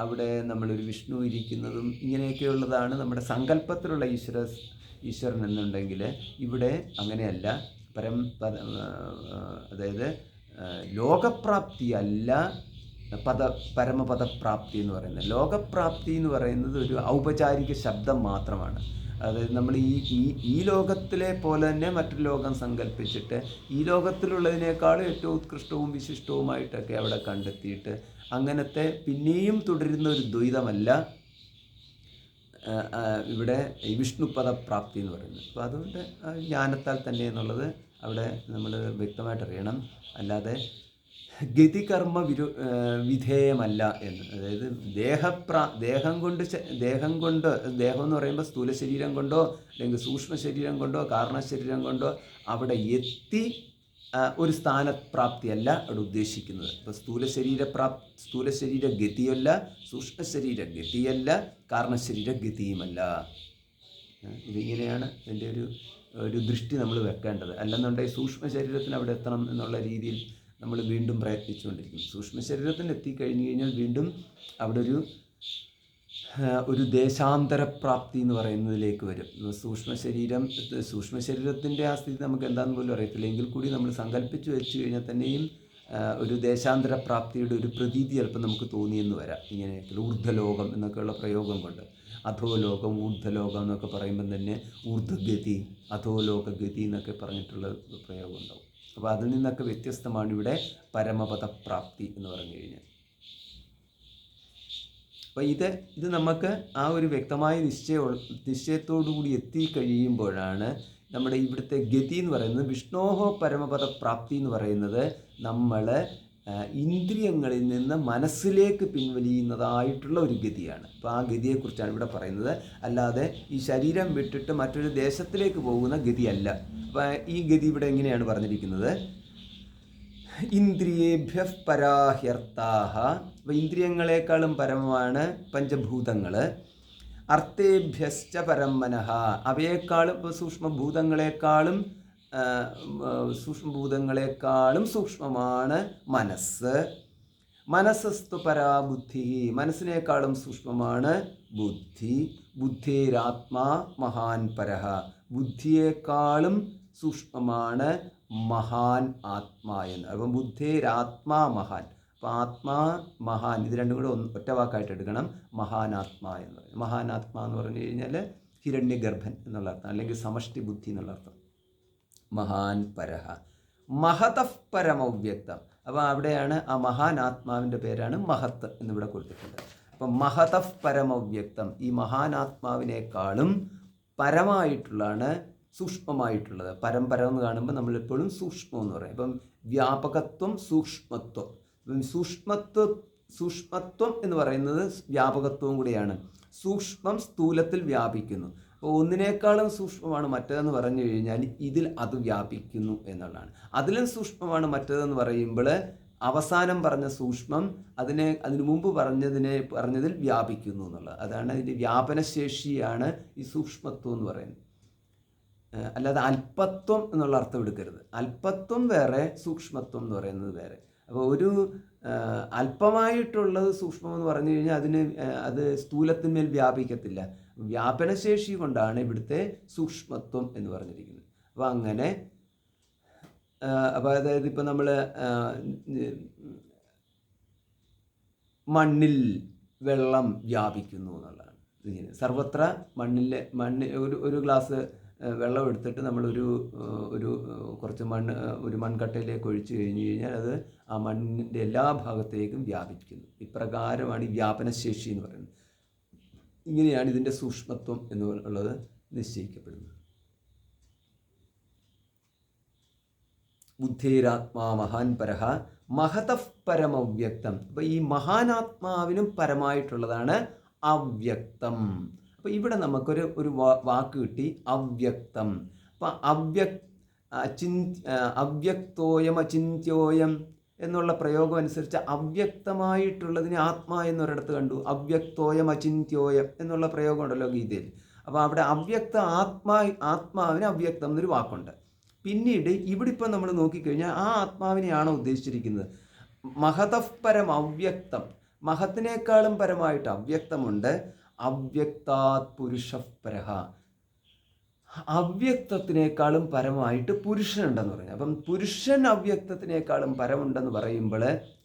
A: അവിടെ നമ്മളൊരു വിഷ്ണു ഇരിക്കുന്നതും ഇങ്ങനെയൊക്കെയുള്ളതാണ് നമ്മുടെ സങ്കല്പത്തിലുള്ള ഈശ്വരൻ എന്നുണ്ടെങ്കിൽ ഇവിടെ അങ്ങനെയല്ല. അതായത് ലോകപ്രാപ്തിയല്ല പരമപദപ്രാപ്തി എന്ന് പറയുന്നത്. ലോകപ്രാപ്തി എന്ന് പറയുന്നത് ഒരു ഔപചാരിക ശബ്ദം മാത്രമാണ്. അതായത് നമ്മൾ ഈ ലോകത്തിലെ പോലെ തന്നെ മറ്റൊരു ലോകം സങ്കല്പിച്ചിട്ട് ഈ ലോകത്തിലുള്ളതിനേക്കാളും ഏറ്റവും ഉത്കൃഷ്ടവും വിശിഷ്ടവുമായിട്ടൊക്കെ അവിടെ കണ്ടെത്തിയിട്ട് അങ്ങനത്തെ പിന്നെയും തുടരുന്ന ഒരു ദ്വൈതമല്ല ഇവിടെ വിഷ്ണുപദപ്രാപ്തി എന്ന് പറയുന്നത്. അപ്പോൾ അതുകൊണ്ട് ജ്ഞാനത്താൽ തന്നെ എന്നുള്ളത് അവിടെ നമ്മൾ വ്യക്തമായിട്ട് അറിയണം. അല്ലാതെ ഗതികർമ്മ വിധേയമല്ല എന്ന്. അതായത് ദേഹം എന്ന് പറയുമ്പോൾ സ്ഥൂല ശരീരം കൊണ്ടോ അല്ലെങ്കിൽ സൂക്ഷ്മ ശരീരം കൊണ്ടോ കാരണശരീരം കൊണ്ടോ അവിടെ എത്തി ഒരു സ്ഥാനപ്രാപ്തിയല്ല അവിടെ ഉദ്ദേശിക്കുന്നത്. അപ്പോൾ സ്ഥൂല ശരീര ഗതിയല്ല, സൂക്ഷ്മ ശരീര ഗതിയല്ല, കാരണശരീര ഗതിയുമല്ല. ഇതിങ്ങനെയാണ് ഇതിൻ്റെ ഒരു ദൃഷ്ടി നമ്മൾ വെക്കേണ്ടത്. അല്ലെന്നുണ്ടെങ്കിൽ സൂക്ഷ്മ ശരീരത്തിന് അവിടെ എത്തണം എന്നുള്ള രീതിയിൽ നമ്മൾ വീണ്ടും പ്രയത്നിച്ചുകൊണ്ടിരിക്കും. സൂക്ഷ്മ ശരീരത്തിന് എത്തിക്കഴിഞ്ഞു കഴിഞ്ഞാൽ വീണ്ടും അവിടെ ഒരു ദേശാന്തരപ്രാപ്തി എന്ന് പറയുന്നതിലേക്ക് വരും. സൂക്ഷ്മ ശരീരത്തിൻ്റെ ആ സ്ഥിതി നമുക്ക് എന്താണെന്ന് പോലും അറിയത്തില്ല. എങ്കിൽ കൂടി നമ്മൾ സങ്കല്പിച്ച് വെച്ച് കഴിഞ്ഞാൽ തന്നെയും ഒരു ദേശാന്തര പ്രാപ്തിയുടെ ഒരു പ്രതീതി ചിലപ്പോൾ നമുക്ക് തോന്നിയെന്ന് വരാം. ഇങ്ങനെയൊക്കെ ഊർധ്വലോകം എന്നൊക്കെയുള്ള പ്രയോഗം കൊണ്ട് അധോലോകം ഊർധ്വലോകം എന്നൊക്കെ പറയുമ്പം തന്നെ ഊർധ്വഗതി അധോലോകഗതി എന്നൊക്കെ പറഞ്ഞിട്ടുള്ള പ്രയോഗം ഉണ്ടാവും. അപ്പോൾ അതിൽ നിന്നൊക്കെ വ്യത്യസ്തമാണ് ഇവിടെ പരമപദപ്രാപ്തി എന്ന് പറഞ്ഞു കഴിഞ്ഞാൽ. അപ്പോൾ ഇത് നമുക്ക് ആ ഒരു വ്യക്തമായ നിശ്ചയത്തോടുകൂടി എത്തിക്കഴിയുമ്പോഴാണ് നമ്മുടെ ഇവിടുത്തെ ഗതി എന്ന് പറയുന്നത്, വിഷ്ണോഹോ പരമപദപ്രാപ്തി എന്ന് പറയുന്നത് നമ്മൾ ഇന്ദ്രിയങ്ങളിൽ നിന്ന് മനസ്സിലേക്ക് പിൻവലിയുന്നതായിട്ടുള്ള ഒരു ഗതിയാണ്. അപ്പോൾ ആ ഗതിയെക്കുറിച്ചാണ് ഇവിടെ പറയുന്നത്. അല്ലാതെ ഈ ശരീരം വിട്ടിട്ട് മറ്റൊരു ദേശത്തിലേക്ക് പോകുന്ന ഗതിയല്ല. അപ്പോൾ ഈ ഗതി ഇവിടെ എങ്ങനെയാണ് പറഞ്ഞിരിക്കുന്നത്? ഇന്ദ്രിയേഭ്യ പരാഹ്യർത്താഹ. അപ്പോൾ ഇന്ദ്രിയങ്ങളെക്കാളും പരമമാണ് പഞ്ചഭൂതങ്ങൾ. അർത്ഥേഭ്യശ്ച പരം മനഃ. അവയെക്കാളും സൂക്ഷ്മഭൂതങ്ങളെക്കാളും സൂക്ഷ്മമാണ് മനസ്സ്. മനസ്സസ്തു പരാബുദ്ധി. മനസ്സിനേക്കാളും സൂക്ഷ്മമാണ് ബുദ്ധി. ബുദ്ധേരാത്മാ മഹാൻ പരഃ. ബുദ്ധിയേക്കാളും സൂക്ഷ്മമാണ് മഹാൻ ആത്മാ എന്ന്. അപ്പം ബുദ്ധേരാത്മാ മഹാൻ. അപ്പോൾ ആത്മാ മഹാൻ ഇത് രണ്ടും കൂടെ ഒറ്റ വാക്കായിട്ട് എടുക്കണം. മഹാനാത്മാ എന്ന് പറയും. മഹാനാത്മാ എന്ന് പറഞ്ഞു കഴിഞ്ഞാൽ ഹിരണ്യഗർഭൻ എന്നുള്ള അർത്ഥം, അല്ലെങ്കിൽ സമഷ്ടി ബുദ്ധി എന്നുള്ള അർത്ഥം. മഹാൻ പരഃ. മഹതഃ പരമവ്യക്തം. അപ്പോൾ അവിടെയാണ് ആ മഹാനാത്മാവിൻ്റെ പേരാണ് മഹത്ത് എന്നിവിടെ കൊടുത്തിട്ടുണ്ട്. അപ്പം മഹതഃ പരമവ്യക്തം. ഈ മഹാനാത്മാവിനേക്കാളും പരമായിട്ടുള്ളതാണ് സൂക്ഷ്മമായിട്ടുള്ളത്. പരമ്പര എന്ന് കാണുമ്പോൾ നമ്മളെപ്പോഴും സൂക്ഷ്മം എന്ന് പറയും. അപ്പം വ്യാപകത്വം സൂക്ഷ്മത്വം. സൂക്ഷ്മത്വം എന്ന് പറയുന്നത് വ്യാപകത്വവും കൂടിയാണ്. സൂക്ഷ്മം സ്ഥൂലത്തിൽ വ്യാപിക്കുന്നു. അപ്പോൾ ഒന്നിനേക്കാളും സൂക്ഷ്മമാണ് മറ്റേതെന്ന് പറഞ്ഞു കഴിഞ്ഞാൽ ഇതിൽ അത് വ്യാപിക്കുന്നു എന്നുള്ളതാണ്. അതിലും സൂക്ഷ്മമാണ് മറ്റേതെന്ന് പറയുമ്പോൾ അവസാനം പറഞ്ഞ സൂക്ഷ്മം അതിനു മുമ്പ് പറഞ്ഞതിൽ വ്യാപിക്കുന്നു എന്നുള്ളത്. അതാണ് അതിൻ്റെ വ്യാപനശേഷിയാണ് ഈ സൂക്ഷ്മത്വം എന്ന് പറയുന്നത്. അല്ലാതെ അല്പത്വം എന്നുള്ള അർത്ഥം എടുക്കരുത്. അല്പത്വം വേറെ, സൂക്ഷ്മത്വം എന്ന് പറയുന്നത് വേറെ. അപ്പോൾ ഒരു അല്പമായിട്ടുള്ളത് സൂക്ഷ്മം എന്ന് പറഞ്ഞു കഴിഞ്ഞാൽ അത് സ്ഥൂലത്തിന്മേൽ വ്യാപിക്കത്തില്ല. വ്യാപനശേഷി കൊണ്ടാണ് ഇവിടുത്തെ സൂക്ഷ്മത്വം എന്ന് പറഞ്ഞിരിക്കുന്നത്. അപ്പോൾ അങ്ങനെ അതായത് ഇപ്പം നമ്മൾ മണ്ണിൽ വെള്ളം വ്യാപിക്കുന്നു എന്നുള്ളതാണ്. ഇങ്ങനെ സർവത്ര ഒരു ഗ്ലാസ് വെള്ളം എടുത്തിട്ട് നമ്മളൊരു കുറച്ച് ഒരു മൺകട്ടയിലേക്ക് ഒഴിച്ചു കഴിഞ്ഞ് കഴിഞ്ഞാൽ അത് ആ മണ്ണിൻ്റെ എല്ലാ ഭാഗത്തേക്കും വ്യാപിക്കുന്നു. ഇപ്രകാരമാണ് ഈ വ്യാപനശേഷി എന്ന് പറയുന്നത്. ഇങ്ങനെയാണ് ഇതിൻ്റെ സൂക്ഷ്മത്വം എന്നുള്ളത് നിശ്ചയിക്കപ്പെടുന്നത്. ബുദ്ധേരാത്മാ മഹാൻ പരഃ മഹതഃ പരമവ്യക്തം. അപ്പോൾ ഈ മഹാനാത്മാവിനും പരമായിട്ടുള്ളതാണ് അവ്യക്തം. അപ്പോൾ ഇവിടെ നമുക്കൊരു വാക്ക് കിട്ടി, അവ്യക്തം. അപ്പം അവ്യക്തോയം അചിന്യോയം എന്നുള്ള പ്രയോഗം അനുസരിച്ച് അവ്യക്തമായിട്ടുള്ളതിനെ ആത്മാ എന്നൊരിടത്ത് കണ്ടു. അവ്യക്തോയം അചിന്യോയം എന്നുള്ള പ്രയോഗം ഉണ്ടല്ലോ ഗീതയിൽ. അപ്പോൾ അവിടെ ആത്മാവിന് അവ്യക്തം എന്നൊരു വാക്കുണ്ട്. പിന്നീട് ഇവിടെ ഇപ്പം നമ്മൾ നോക്കിക്കഴിഞ്ഞാൽ ആ ആത്മാവിനെയാണോ ഉദ്ദേശിച്ചിരിക്കുന്നത്? മഹതഃ പരം അവ്യക്തം. മഹത്തിനേക്കാളും പരമായിട്ട് അവ്യക്തമുണ്ട്. അവ്യക്താത് പുരുഷപരഃ, അവ്യക്തത്തിനേക്കാളും പരമായിട്ട് പുരുഷനുണ്ടെന്ന് പറഞ്ഞു. അപ്പം പുരുഷൻ അവ്യക്തത്തിനേക്കാളും പരമുണ്ടെന്ന് പറയുമ്പോൾ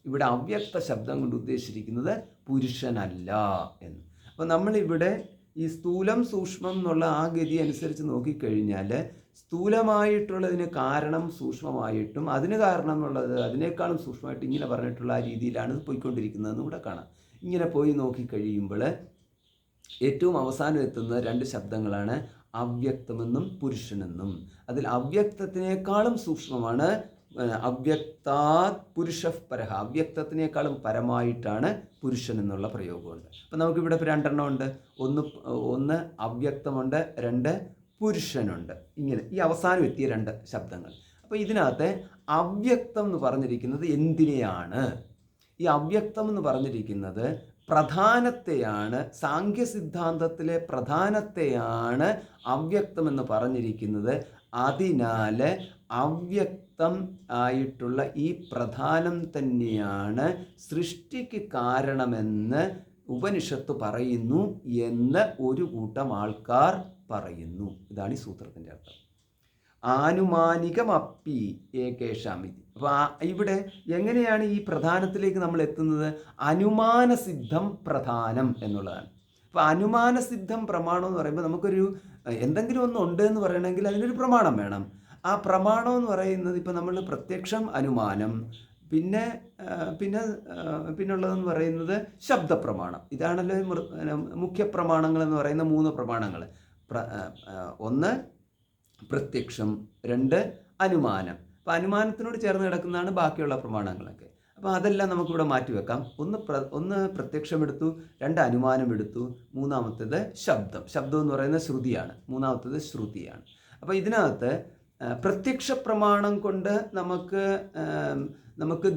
A: ഇവിടെ അവ്യക്ത ശബ്ദം കൊണ്ട് ഉദ്ദേശിച്ചിരിക്കുന്നത് പുരുഷനല്ല എന്ന്. അപ്പം നമ്മളിവിടെ ഈ സ്ഥൂലം സൂക്ഷ്മം എന്നുള്ള ആ ഗതി അനുസരിച്ച് നോക്കിക്കഴിഞ്ഞാൽ സ്ഥൂലമായിട്ടുള്ളതിന് കാരണം സൂക്ഷ്മമായിട്ടും അതിന് കാരണം എന്നുള്ളത് അതിനേക്കാളും സൂക്ഷ്മമായിട്ട് ഇങ്ങനെ പറഞ്ഞിട്ടുള്ള ആ രീതിയിലാണ് പോയിക്കൊണ്ടിരിക്കുന്നതെന്ന് കൂടെ കാണാം. ഇങ്ങനെ പോയി നോക്കിക്കഴിയുമ്പോൾ ഏറ്റവും അവസാനം എത്തുന്ന രണ്ട് ശബ്ദങ്ങളാണ് അവ്യക്തമെന്നും പുരുഷനെന്നും. അതിൽ അവ്യക്തത്തിനേക്കാളും സൂക്ഷ്മമാണ് അവ്യക്താത് പുരുഷപരഃ, അവ്യക്തത്തിനേക്കാളും പരമായിട്ടാണ് പുരുഷൻ എന്നുള്ള പ്രയോഗമുണ്ട്. അപ്പം നമുക്കിവിടെ ഇപ്പോൾ രണ്ടെണ്ണം ഉണ്ട്. ഒന്ന് അവ്യക്തമുണ്ട്, രണ്ട് പുരുഷനുണ്ട്. ഇങ്ങനെ ഈ അവസാനം എത്തിയ രണ്ട് ശബ്ദങ്ങൾ. അപ്പോൾ ഇതിനകത്ത് അവ്യക്തം എന്ന് പറഞ്ഞിരിക്കുന്നത് എന്തിനെയാണ്? ഈ അവ്യക്തം എന്ന് പറഞ്ഞിരിക്കുന്നത് പ്രധാനത്തെയാണ്, സാഖ്യസിദ്ധാന്തത്തിലെ പ്രധാനത്തെയാണ് അവ്യക്തമെന്ന് പറഞ്ഞിരിക്കുന്നത്. അതിനാൽ അവ്യക്തം ആയിട്ടുള്ള ഈ പ്രധാനം തന്നെയാണ് സൃഷ്ടിക്ക് കാരണമെന്ന് ഉപനിഷത്ത് പറയുന്നു എന്ന് ഒരു കൂട്ടം ആൾക്കാർ പറയുന്നു. ഇതാണ് ഈ സൂത്രത്തിൻ്റെ അർത്ഥം. ആനുമാനികമപ്പി ഏകേഷാമിതി. അപ്പോൾ ഇവിടെ എങ്ങനെയാണ് ഈ പ്രധാനത്തിലേക്ക് നമ്മൾ എത്തുന്നത്? അനുമാനസിദ്ധം പ്രധാനം എന്നുള്ളതാണ്. അപ്പോൾ അനുമാനസിദ്ധം പ്രമാണം എന്ന് പറയുമ്പോൾ നമുക്കൊരു എന്തെങ്കിലും ഒന്നുണ്ട് എന്ന് പറയണമെങ്കിൽ അതിനൊരു പ്രമാണം വേണം. ആ പ്രമാണം എന്ന് പറയുന്നത് ഇപ്പോൾ നമ്മൾ പ്രത്യക്ഷം, അനുമാനം, പിന്നുള്ളതെന്ന് പറയുന്നത് ശബ്ദപ്രമാണം. ഇതാണല്ലോ മുഖ്യ പ്രമാണങ്ങൾ എന്ന് പറയുന്ന 3 പ്രമാണങ്ങൾ. ഒന്ന് പ്രത്യക്ഷം, രണ്ട് അനുമാനം. അപ്പോൾ അനുമാനത്തിനോട് ചേർന്ന് കിടക്കുന്നതാണ് ബാക്കിയുള്ള പ്രമാണങ്ങളൊക്കെ. അപ്പോൾ അതെല്ലാം നമുക്കിവിടെ മാറ്റിവെക്കാം. ഒന്ന് പ്രത്യക്ഷം എടുത്തു, രണ്ട് അനുമാനം എടുത്തു, മൂന്നാമത്തേത് ശബ്ദം എന്ന് പറയുന്നത് ശ്രുതിയാണ്, മൂന്നാമത്തേത് ശ്രുതിയാണ്. അപ്പോൾ ഇതിനകത്ത് പ്രത്യക്ഷ പ്രമാണം കൊണ്ട് നമുക്ക്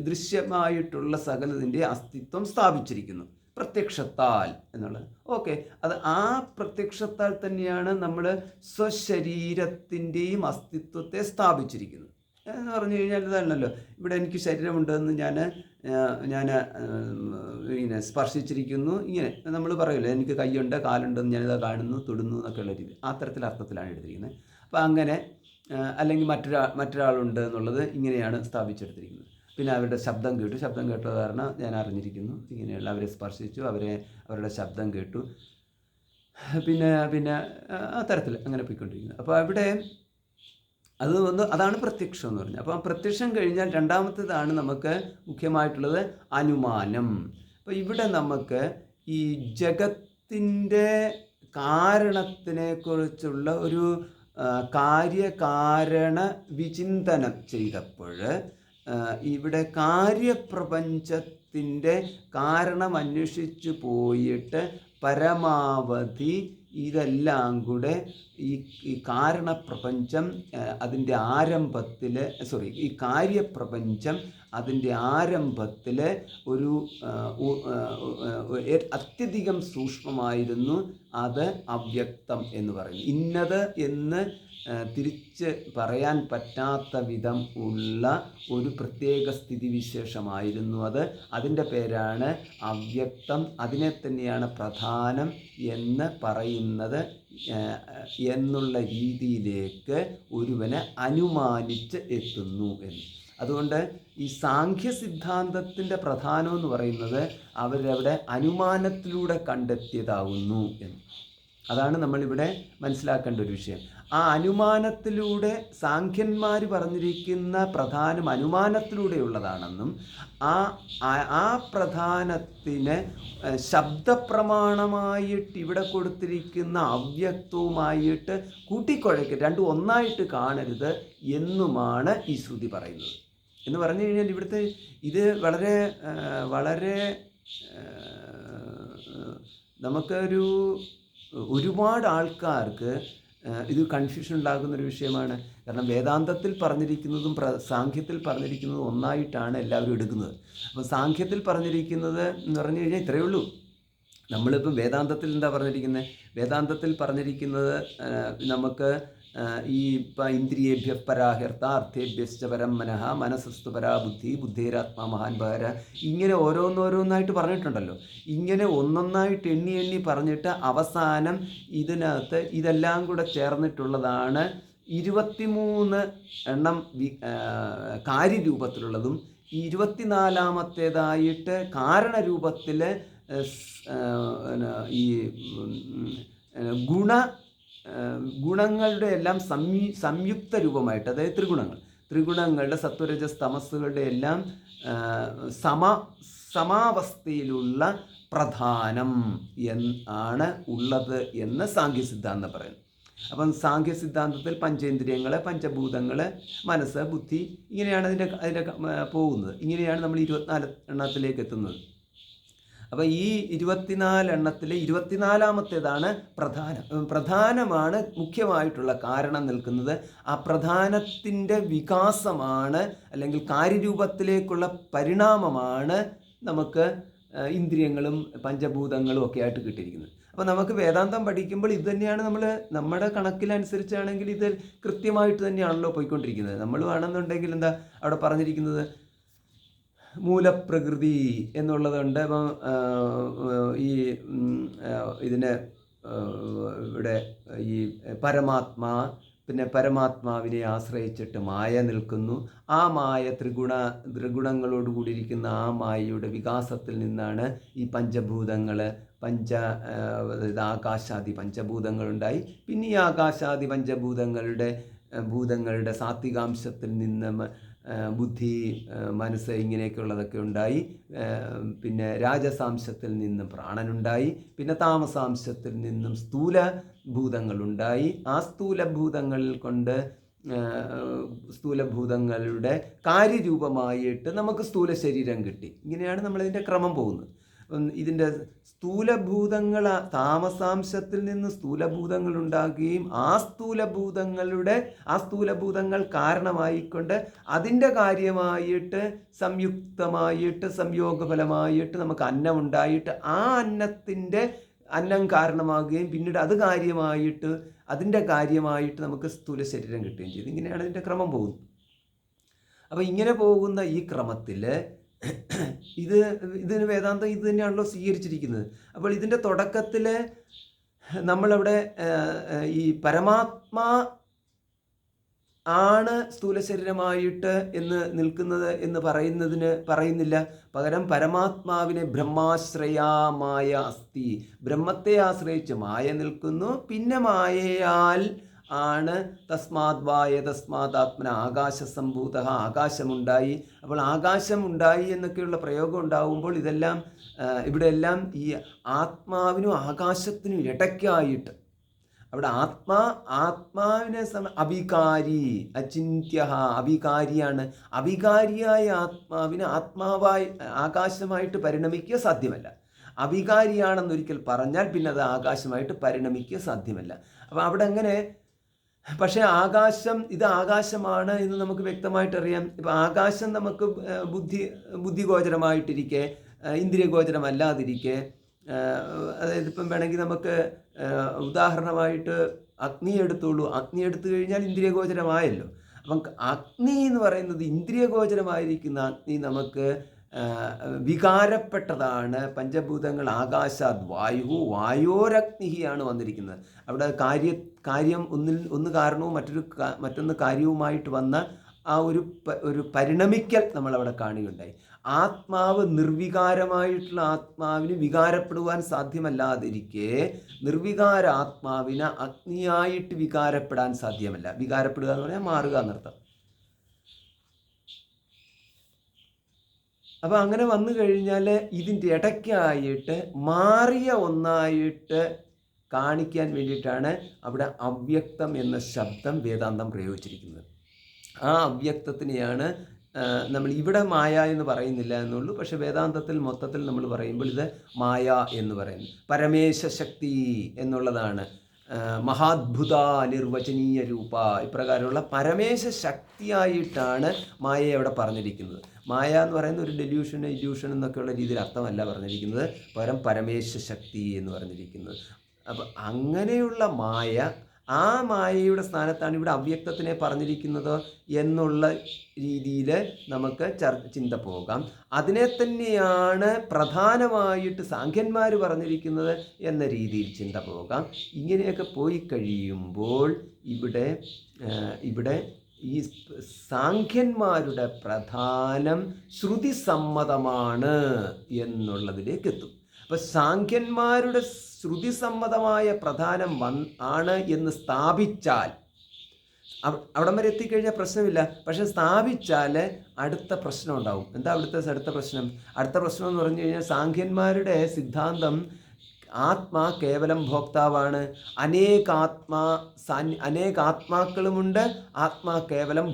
A: ദൃശ്യമായിട്ടുള്ള സകലതിൻ്റെ അസ്തിത്വം സ്ഥാപിച്ചിരിക്കുന്നു പ്രത്യക്ഷത്താൽ എന്നുള്ളത്. ഓക്കെ, അത് ആ പ്രത്യക്ഷത്താൽ തന്നെയാണ് നമ്മൾ സ്വശരീരത്തിൻ്റെയും അസ്തിത്വത്തെ സ്ഥാപിച്ചിരിക്കുന്നത് എന്ന് പറഞ്ഞു കഴിഞ്ഞാൽ ഇതാണല്ലോ. ഇവിടെ എനിക്ക് ശരീരമുണ്ടെന്ന് ഞാൻ ഇങ്ങനെ സ്പർശിച്ചിരിക്കുന്നു, ഇങ്ങനെ നമ്മൾ പറയുമല്ലോ, എനിക്ക് കൈയുണ്ട് കാലുണ്ടെന്ന് ഞാനിത് കാണുന്നു തൊടുന്നു എന്നൊക്കെയുള്ള രീതി, ആ അർത്ഥത്തിലാണ് എടുത്തിരിക്കുന്നത്. അപ്പോൾ അങ്ങനെ അല്ലെങ്കിൽ മറ്റൊരാളുണ്ട് എന്നുള്ളത് ഇങ്ങനെയാണ് സ്ഥാപിച്ചെടുത്തിരിക്കുന്നത്. പിന്നെ അവരുടെ ശബ്ദം കേട്ട കാരണം ഞാൻ അറിഞ്ഞിരിക്കുന്നു, ഇങ്ങനെയുള്ള അവരെ സ്പർശിച്ചു, അവരുടെ ശബ്ദം കേട്ടു, പിന്നെ ആ തരത്തിൽ അങ്ങനെ പോയിക്കൊണ്ടിരിക്കുന്നത്. അപ്പോൾ അവിടെ അതാണ് പ്രത്യക്ഷം എന്ന് പറഞ്ഞത്. അപ്പോൾ ആ പ്രത്യക്ഷം കഴിഞ്ഞാൽ രണ്ടാമത്തേതാണ് നമുക്ക് മുഖ്യമായിട്ടുള്ളത് അനുമാനം. അപ്പോൾ ഇവിടെ നമുക്ക് ഈ ജഗത്തിൻ്റെ കാരണത്തിനെക്കുറിച്ചുള്ള ഒരു കാര്യകാരണ വിചിന്തനം ചെയ്തപ്പോൾ ഇവിടെ കാര്യപ്രപഞ്ചത്തിൻ്റെ കാരണം അന്വേഷിച്ചു പോയിട്ട് പരമാവധി ഇതെല്ലാം കൂടെ ഈ കാരണപ്രപഞ്ചം അതിൻ്റെ ആരംഭത്തിൽ ഈ കാര്യപ്രപഞ്ചം അതിൻ്റെ ആരംഭത്തിൽ ഒരു അത്യധികം സൂക്ഷ്മമായിരുന്നു. അത് അവ്യക്തം എന്ന് പറയും. ഇന്നത് എന്ന് തിരിച്ച് പറയാൻ പറ്റാത്ത വിധം ഉള്ള ഒരു പ്രത്യേക സ്ഥിതിവിശേഷമായിരുന്നു അത്. അതിൻ്റെ പേരാണ് അവ്യക്തം. അതിനെ തന്നെയാണ് പ്രധാനം എന്ന് പറയുന്നത് എന്നുള്ള രീതിയിലേക്ക് ഒരുവനെ അനുമാനിച്ച് എത്തുന്നു എന്ന്. അതുകൊണ്ട് ഈ സാഖ്യ സിദ്ധാന്തത്തിൻ്റെ പ്രധാനം എന്ന് പറയുന്നത് അവരവിടെ അനുമാനത്തിലൂടെ കണ്ടെത്തിയതാവുന്നു എന്ന്. അതാണ് നമ്മളിവിടെ മനസ്സിലാക്കേണ്ട ഒരു വിഷയം. ആ അനുമാനത്തിലൂടെ സാഖ്യന്മാർ പറഞ്ഞിരിക്കുന്ന പ്രധാനം അനുമാനത്തിലൂടെയുള്ളതാണെന്നും ആ പ്രധാനത്തിന് ശബ്ദപ്രമാണമായിട്ട് ഇവിടെ കൊടുത്തിരിക്കുന്ന അവ്യക്തവുമായിട്ട് കൂട്ടിക്കുഴയ്ക്ക് രണ്ടും ഒന്നായിട്ട് കാണരുത് എന്നുമാണ് ഈ ശ്രുതി പറയുന്നത്. എന്ന് പറഞ്ഞു കഴിഞ്ഞാൽ ഇവിടുത്തെ ഇത് വളരെ നമുക്കൊരു ഒരുപാട് ആൾക്കാർക്ക് ഇത് കൺഫ്യൂഷൻ ഉണ്ടാകുന്നൊരു വിഷയമാണ്. കാരണം വേദാന്തത്തിൽ പറഞ്ഞിരിക്കുന്നതും സാഖ്യത്തിൽ പറഞ്ഞിരിക്കുന്നതും ഒന്നായിട്ടാണ് എല്ലാവരും എടുക്കുന്നത്. അപ്പോൾ സാഖ്യത്തിൽ പറഞ്ഞിരിക്കുന്നത് എന്ന് പറഞ്ഞു കഴിഞ്ഞാൽ ഇത്രയേ ഉള്ളൂ. നമ്മളിപ്പം വേദാന്തത്തിൽ എന്താ പറഞ്ഞിരിക്കുന്നത്? വേദാന്തത്തിൽ പറഞ്ഞിരിക്കുന്നത് നമുക്ക് ഈ ഇന്ദ്രിയേഭ്യ പരാഹ്യർത്ഥ അർത്ഥേഭ്യശ്ച പരം മനഃ മനസ്സസ്തു പരാ ബുദ്ധി ബുദ്ധിരാത്മാ മഹാൻ ഭാര, ഇങ്ങനെ ഓരോന്നോരോന്നായിട്ട് പറഞ്ഞിട്ടുണ്ടല്ലോ. ഇങ്ങനെ ഒന്നൊന്നായിട്ട് എണ്ണി എണ്ണി പറഞ്ഞിട്ട് അവസാനം ഇതിനകത്ത് ഇതെല്ലാം കൂടെ ചേർന്നിട്ടുള്ളതാണ് 23 എണ്ണം കാര്യരൂപത്തിലുള്ളതും 24ാമത്തേതായിട്ട് കാരണരൂപത്തിൽ ഈ ഗുണങ്ങളുടെ എല്ലാം സംയുക്ത രൂപമായിട്ട്, അതായത് ത്രിഗുണങ്ങളുടെ സത്വരജസ് തമസ്സുകളുടെ എല്ലാം സമാവസ്ഥയിലുള്ള പ്രധാനം ആണ് ഉള്ളത് എന്ന് സാഖ്യസിദ്ധാന്തം പറയുന്നു. അപ്പം സാഖ്യസിദ്ധാന്തത്തിൽ പഞ്ചേന്ദ്രിയങ്ങൾ, പഞ്ചഭൂതങ്ങൾ, മനസ്സ്, ബുദ്ധി, ഇങ്ങനെയാണ് അതിൻ്റെ പോകുന്നത്. ഇങ്ങനെയാണ് നമ്മൾ 24 എണ്ണത്തിലേക്ക് എത്തുന്നത്. അപ്പോൾ ഈ 24 എണ്ണത്തിൽ 24ാമത്തേതാണ് പ്രധാനമാണ് മുഖ്യമായിട്ടുള്ള കാരണം നിൽക്കുന്നത്. ആ പ്രധാനത്തിൻ്റെ വികാസമാണ്, അല്ലെങ്കിൽ കാര്യരൂപത്തിലേക്കുള്ള പരിണാമമാണ് നമുക്ക് ഇന്ദ്രിയങ്ങളും പഞ്ചഭൂതങ്ങളും ഒക്കെ ആയിട്ട് കിട്ടിയിരിക്കുന്നത്. അപ്പോൾ നമുക്ക് വേദാന്തം പഠിക്കുമ്പോൾ ഇത് തന്നെയാണ് നമ്മുടെ കണക്കിലനുസരിച്ചാണെങ്കിൽ ഇത് കൃത്യമായിട്ട് തന്നെയാണല്ലോ പോയിക്കൊണ്ടിരിക്കുന്നത്. നമ്മൾ വേണമെന്നുണ്ടെങ്കിൽ എന്താ അവിടെ പറഞ്ഞിരിക്കുന്നത്, മൂലപ്രകൃതി എന്നുള്ളതുണ്ട്. അപ്പം ഈ ഇതിന് ഇവിടെ ഈ പരമാത്മാ, പിന്നെ പരമാത്മാവിനെ ആശ്രയിച്ചിട്ട് മായ നിൽക്കുന്നു. ആ മായ ത്രിഗുണങ്ങളോട് കൂടിയിരിക്കുന്ന ആ മായയുടെ വികാസത്തിൽ നിന്നാണ് ഈ പഞ്ചഭൂതങ്ങൾ, ആകാശാദി പഞ്ചഭൂതങ്ങളുണ്ടായി. പിന്നെ ഈ ആകാശാദി ഭൂതങ്ങളുടെ സാത്വികാംശത്തിൽ നിന്ന് ബുദ്ധി, മനസ്സ്, ഇങ്ങനെയൊക്കെയുള്ളതൊക്കെ ഉണ്ടായി. പിന്നെ രാജസാംശത്തിൽ നിന്നും പ്രാണനുണ്ടായി. പിന്നെ താമസാംശത്തിൽ നിന്നും സ്ഥൂല ഭൂതങ്ങളുണ്ടായി. ആ സ്ഥൂലഭൂതങ്ങളുടെ കാര്യരൂപമായിട്ട് നമുക്ക് സ്ഥൂല ശരീരം കിട്ടി. ഇങ്ങനെയാണ് നമ്മളിതിൻ്റെ ക്രമം പോകുന്നത്. ഇതിൻ്റെ താമസാംശത്തിൽ നിന്ന് സ്ഥൂലഭൂതങ്ങൾ ഉണ്ടാകുകയും ആ സ്ഥൂലഭൂതങ്ങൾ കാരണമായിക്കൊണ്ട് അതിൻ്റെ കാര്യമായിട്ട് സംയുക്തമായിട്ട് സംയോഗഫലമായിട്ട് നമുക്ക് അന്നം ഉണ്ടായിട്ട് ആ അന്നം കാരണമാകുകയും പിന്നീട് അതിൻ്റെ കാര്യമായിട്ട് നമുക്ക് സ്ഥൂല ശരീരം കിട്ടുകയും ചെയ്തു. ഇങ്ങനെയാണ് ഇതിൻ്റെ ക്രമം പോകുന്നത്. അപ്പോൾ ഇങ്ങനെ പോകുന്ന ഈ ക്രമത്തിൽ ഇതിന് വേദാന്തം ഇത് തന്നെയാണല്ലോ സ്വീകരിച്ചിരിക്കുന്നത്. അപ്പോൾ ഇതിൻ്റെ തുടക്കത്തിൽ നമ്മളവിടെ ഈ പരമാത്മാ ആണ് സ്ഥൂല ശരീരമായിട്ട് എന്ന് നിൽക്കുന്നത് എന്ന് പറയുന്നില്ല. പകരം പരമാത്മാവിനെ ബ്രഹ്മാശ്രയാമായ അസ്തി, ബ്രഹ്മത്തെ ആശ്രയിച്ച് മായ നിൽക്കുന്നു. പിന്നെ മായയാൽ ആണ് തസ്മാത്മാത്മന ആകാശസംഭൂത, ആകാശമുണ്ടായി. അപ്പോൾ ആകാശമുണ്ടായി എന്നൊക്കെയുള്ള പ്രയോഗം ഉണ്ടാകുമ്പോൾ ഇവിടെയെല്ലാം ഈ ആത്മാവിനും ആകാശത്തിനും ഇടയ്ക്കായിട്ട് അവിടെ ആത്മാവിനെ അവികാരി, അചിന്യ, അവികാരിയാണ്. അവികാരിയായ ആത്മാവിന് ആകാശമായിട്ട് പരിണമിക്കുക സാധ്യമല്ല. അവികാരിയാണെന്നൊരിക്കൽ പറഞ്ഞാൽ പിന്നെ അത് ആകാശമായിട്ട് പരിണമിക്കുക സാധ്യമല്ല. അപ്പം അവിടെ അങ്ങനെ, പക്ഷേ ഇത് ആകാശമാണ് എന്ന് നമുക്ക് വ്യക്തമായിട്ടറിയാം. ഇപ്പം ആകാശം നമുക്ക് ബുദ്ധിഗോചരമായിട്ടിരിക്കെ, ഇന്ദ്രിയഗോചരമല്ലാതിരിക്കെ, അതായത് ഇപ്പം വേണമെങ്കിൽ നമുക്ക് ഉദാഹരണമായിട്ട് അഗ്നി എടുത്തോളൂ. അഗ്നി എടുത്തു കഴിഞ്ഞാൽ ഇന്ദ്രിയഗോചരമായല്ലോ. അപ്പം അഗ്നി എന്ന് പറയുന്നത് ഇന്ദ്രിയഗോചരമായിരിക്കുന്ന അഗ്നി നമുക്ക് വികാരപ്പെട്ടതാണ്. പഞ്ചഭൂതങ്ങൾ ആകാശാത് വായോരഗ്നിയാണ് വന്നിരിക്കുന്നത്. അവിടെ കാര്യം ഒന്ന് കാരണവും മറ്റൊന്ന് കാര്യവുമായിട്ട് വന്ന ആ ഒരു പരിണമിക്കൽ നമ്മളവിടെ കാണുകയുണ്ടായി. ആത്മാവ് നിർവികാരമായിട്ടുള്ള ആത്മാവിന് വികാരപ്പെടുവാൻ സാധ്യമല്ലാതിരിക്കെ നിർവികാര ആത്മാവിന് അഗ്നിയായിട്ട് വികാരപ്പെടാൻ സാധ്യമല്ല. വികാരപ്പെടുക എന്ന് പറഞ്ഞാൽ മാറുക എന്നർത്ഥം. അപ്പോൾ അങ്ങനെ വന്നു കഴിഞ്ഞാൽ ഇതിൻ്റെ ഇടയ്ക്കായിട്ട് മാറിയ ഒന്നായിട്ട് കാണിക്കാൻ വേണ്ടിയിട്ടാണ് അവിടെ അവ്യക്തം എന്ന ശബ്ദം വേദാന്തം പ്രയോഗിച്ചിരിക്കുന്നത്. ആ അവ്യക്തത്തിനെയാണ് നമ്മൾ ഇവിടെ മായ എന്ന് പറയുന്നില്ല എന്നുള്ളൂ. പക്ഷെ വേദാന്തത്തിൽ മൊത്തത്തിൽ നമ്മൾ പറയുമ്പോൾ ഇത് മായ എന്ന് പറയുന്നു. പരമേശ ശക്തി എന്നുള്ളതാണ്. മഹാത്ഭുത നിർവചനീയ രൂപ, ഇപ്രകാരമുള്ള പരമേശ ശക്തിയായിട്ടാണ് മായയെ അവിടെ പറഞ്ഞിരിക്കുന്നത്. മായ എന്ന് പറയുന്ന ഒരു ഇല്യൂഷൻ എന്നൊക്കെയുള്ള രീതിയിൽ അർത്ഥമല്ല പറഞ്ഞിരിക്കുന്നത്, പകരം പരമേശ ശക്തി എന്ന് പറഞ്ഞിരിക്കുന്നത്. അപ്പം അങ്ങനെയുള്ള മായ ആ മായയുടെ സ്ഥാനത്താണ് ഇവിടെ അവ്യക്തത്തിനെ പറഞ്ഞിരിക്കുന്നത് എന്നുള്ള രീതിയിൽ നമുക്ക് ചിന്ത പോകാം. അതിനെ തന്നെയാണ് പ്രധാനമായിട്ട് സാഖ്യന്മാർ പറഞ്ഞിരിക്കുന്നത് എന്ന രീതിയിൽ ചിന്ത പോകാം. ഇങ്ങനെയൊക്കെ പോയി കഴിയുമ്പോൾ ഇവിടെ ഈ സാഖ്യന്മാരുടെ പ്രധാനം ശ്രുതിസമ്മതമാണ് എന്നുള്ളതിലേക്ക് എത്തും. അപ്പം സാഖ്യന്മാരുടെ ശ്രുതിസമ്മതമായ പ്രധാനം ആണ് എന്ന് സ്ഥാപിച്ചാൽ അവിടം വരെ എത്തിക്കഴിഞ്ഞാൽ പ്രശ്നമില്ല. പക്ഷെ സ്ഥാപിച്ചാൽ അടുത്ത പ്രശ്നം ഉണ്ടാവും. എന്താ അടുത്ത പ്രശ്നം? അടുത്ത പ്രശ്നം എന്ന് പറഞ്ഞു കഴിഞ്ഞാൽ സാഖ്യന്മാരുടെ സിദ്ധാന്തം ആത്മാ കേവലം ഭോക്താവാണ്. അനേകാത്മാക്കളുമുണ്ട്, ആത്മാ കേവലം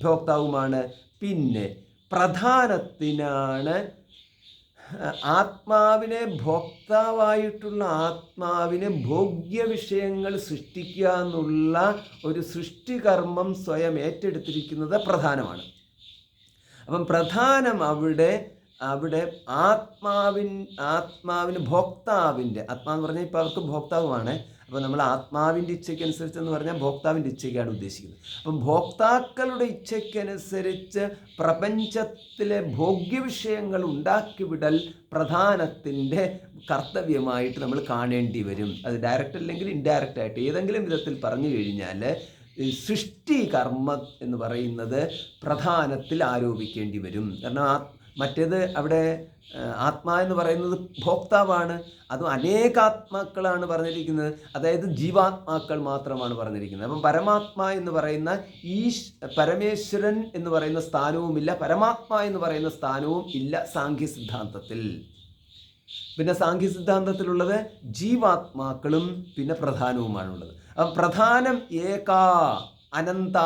A: ഭോക്താവുമാണ്. പിന്നെ പ്രധാനത്തിനാണ് ആത്മാവിനെ ഭോക്താവായിട്ടുള്ള ആത്മാവിനെ ഭോഗ്യ വിഷയങ്ങൾ സൃഷ്ടിക്കുക എന്നുള്ള ഒരു സൃഷ്ടികർമ്മം സ്വയം ഏറ്റെടുത്തിരിക്കുന്നത് പ്രധാനമാണ്. അപ്പം പ്രധാനം അവിടെ ആത്മാവിന് ഭോക്താവിൻ്റെ ആത്മാവെന്ന് പറഞ്ഞാൽ ഇപ്പോൾ അവർക്ക് ഭോക്താവുമാണ്. അപ്പോൾ നമ്മൾ ആത്മാവിൻ്റെ ഇച്ഛയ്ക്കനുസരിച്ച് എന്ന് പറഞ്ഞാൽ ഭോക്താവിൻ്റെ ഇച്ഛയ്ക്കാണ് ഉദ്ദേശിക്കുന്നത്. അപ്പം ഭോക്താക്കളുടെ ഇച്ഛയ്ക്കനുസരിച്ച് പ്രപഞ്ചത്തിലെ ഭോഗ്യവിഷയങ്ങൾ ഉണ്ടാക്കിവിടൽ പ്രധാനത്തിൻ്റെ കർത്തവ്യമായിട്ട് നമ്മൾ കാണേണ്ടി വരും. അത് ഡയറക്റ്റ് അല്ലെങ്കിൽ ഇൻഡയറക്റ്റ് ആയിട്ട് ഏതെങ്കിലും വിധത്തിൽ പറഞ്ഞു കഴിഞ്ഞാൽ സൃഷ്ടി കർമ്മം എന്ന് പറയുന്നത് പ്രധാനത്തിൽ ആരോപിക്കേണ്ടി വരും. കാരണം മറ്റേത് അവിടെ ആത്മാ എന്ന് പറയുന്നത് ഭോക്താവാണ്. അതും അനേകാത്മാക്കളാണ് പറഞ്ഞിരിക്കുന്നത്, അതായത് ജീവാത്മാക്കൾ മാത്രമാണ് പറഞ്ഞിരിക്കുന്നത്. അപ്പം പരമാത്മാ എന്ന് പറയുന്ന പരമേശ്വരൻ എന്ന് പറയുന്ന സ്ഥാനവുമില്ല, പരമാത്മാ എന്ന് പറയുന്ന സ്ഥാനവും ഇല്ല സാഖ്യ സിദ്ധാന്തത്തിൽ. പിന്നെ സാഖ്യ സിദ്ധാന്തത്തിലുള്ളത് ജീവാത്മാക്കളും പിന്നെ പ്രധാനവുമാണുള്ളത്. അപ്പം പ്രധാനം അനന്ത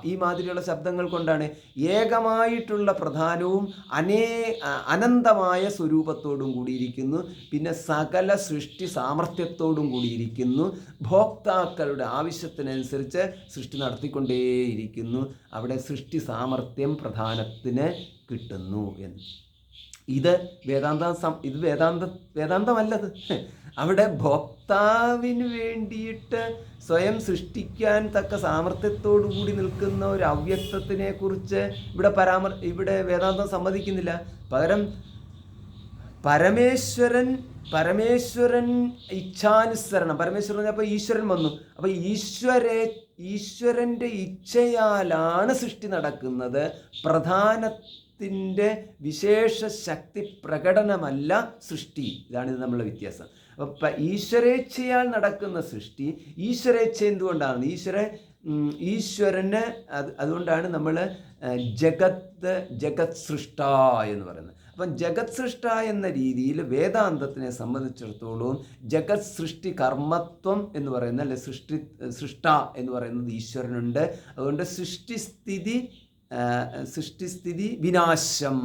A: ഈ മാതിരിയുള്ള ശബ്ദങ്ങൾ കൊണ്ടാണ് ഏകമായിട്ടുള്ള പ്രധാനവും അനന്തമായ സ്വരൂപത്തോടും കൂടിയിരിക്കുന്നു. പിന്നെ സകല സൃഷ്ടി സാമർഥ്യത്തോടും കൂടിയിരിക്കുന്നു. ഭോക്താക്കളുടെ ആവശ്യത്തിനനുസരിച്ച് സൃഷ്ടി നടത്തിക്കൊണ്ടേയിരിക്കുന്നു. അവിടെ സൃഷ്ടി സാമർഥ്യം പ്രധാനത്തിന് കിട്ടുന്നു എന്ന്. ഇത് വേദാന്തമല്ലത്. അവിടെ ഭോക്താവിന് വേണ്ടിയിട്ട് സ്വയം സൃഷ്ടിക്കാൻ തക്ക സാമർഥ്യത്തോടു കൂടി നിൽക്കുന്ന ഒരു അവ്യക്തത്തിനെ കുറിച്ച് ഇവിടെ വേദാന്തം സമ്മതിക്കുന്നില്ല. പകരം പരമേശ്വരൻ ഇച്ഛാനുസരണം, പരമേശ്വരൻ അപ്പോൾ ഈശ്വരൻ വന്നു. അപ്പോൾ ഈശ്വരൻ്റെ ഇച്ഛയാലാണ് സൃഷ്ടി നടക്കുന്നത്. പ്രധാനത്തിൻ്റെ വിശേഷ ശക്തി പ്രകടനമല്ല സൃഷ്ടി. ഇതാണിത് നമ്മളുടെ വ്യത്യാസം. അപ്പം ഈശ്വരേച്ഛയാൽ നടക്കുന്ന സൃഷ്ടി ഈശ്വരേച്ഛ എന്തുകൊണ്ടാണ്? ഈശ്വരന് അതുകൊണ്ടാണ് നമ്മൾ ജഗത് സൃഷ്ട എന്ന് പറയുന്നത്. അപ്പം ജഗത് സൃഷ്ട എന്ന രീതിയിൽ വേദാന്തത്തിനെ സംബന്ധിച്ചിടത്തോളം ജഗത് സൃഷ്ടി കർമ്മത്വം എന്ന് പറയുന്ന അല്ലെ സൃഷ്ട എന്ന് പറയുന്നത് ഈശ്വരനുണ്ട്. അതുകൊണ്ട് സൃഷ്ടിസ്ഥിതി വിനാശം,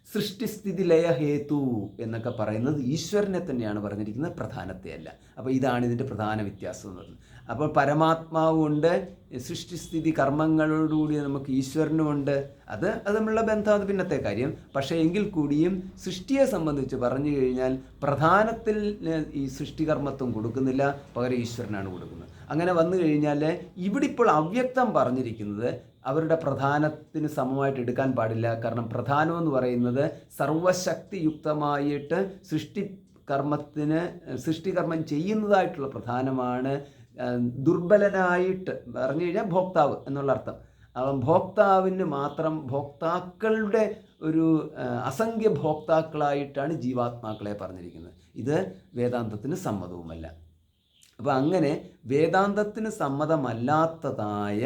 A: സൃഷ്ടിസ്ഥിതി ലയഹേതു എന്നൊക്കെ പറയുന്നത് ഈശ്വരനെ തന്നെയാണ് പറഞ്ഞിരിക്കുന്നത്, പ്രധാനത്തെ അല്ല. അപ്പോൾ ഇതാണ് ഇതിൻ്റെ പ്രധാന വ്യത്യാസം എന്ന് പറയുന്നത്. അപ്പോൾ പരമാത്മാവുണ്ട്, സൃഷ്ടിസ്ഥിതി കർമ്മങ്ങളോടുകൂടി നമുക്ക് ഈശ്വരനുമുണ്ട്. അത് തമ്മിലുള്ള ബന്ധം അത് പിന്നത്തെ കാര്യം. പക്ഷേ എങ്കിൽ കൂടിയും സൃഷ്ടിയെ സംബന്ധിച്ച് പറഞ്ഞു കഴിഞ്ഞാൽ പ്രധാനത്തിൽ ഈ സൃഷ്ടികർമ്മത്വം കൊടുക്കുന്നില്ല, പകരം ഈശ്വരനാണ് കൊടുക്കുന്നത്. അങ്ങനെ വന്നു കഴിഞ്ഞാൽ ഇവിടെ ഇപ്പോൾ അവ്യക്തം പറഞ്ഞിരിക്കുന്നത് അവരുടെ പ്രധാനത്തിന് സമമായിട്ട് എടുക്കാൻ പാടില്ല. കാരണം പ്രധാനം എന്ന് പറയുന്നത് സർവശക്തിയുക്തമായിട്ട് സൃഷ്ടികർമ്മം ചെയ്യുന്നതായിട്ടുള്ള പ്രധാനമാണ്. ദുർബലനായിട്ട് പറഞ്ഞു കഴിഞ്ഞാൽ ഭോക്താവ് എന്നുള്ള അർത്ഥം. അവൻ ഭോക്താവിന് മാത്രം, ഭോക്താക്കളുടെ ഒരു അസംഖ്യ ഭോക്താക്കളായിട്ടാണ് ജീവാത്മാക്കളെ പറഞ്ഞിരിക്കുന്നത്. ഇത് വേദാന്തത്തിന് സമ്മതവുമല്ല. അപ്പോൾ അങ്ങനെ വേദാന്തത്തിന് സമ്മതമല്ലാത്തതായ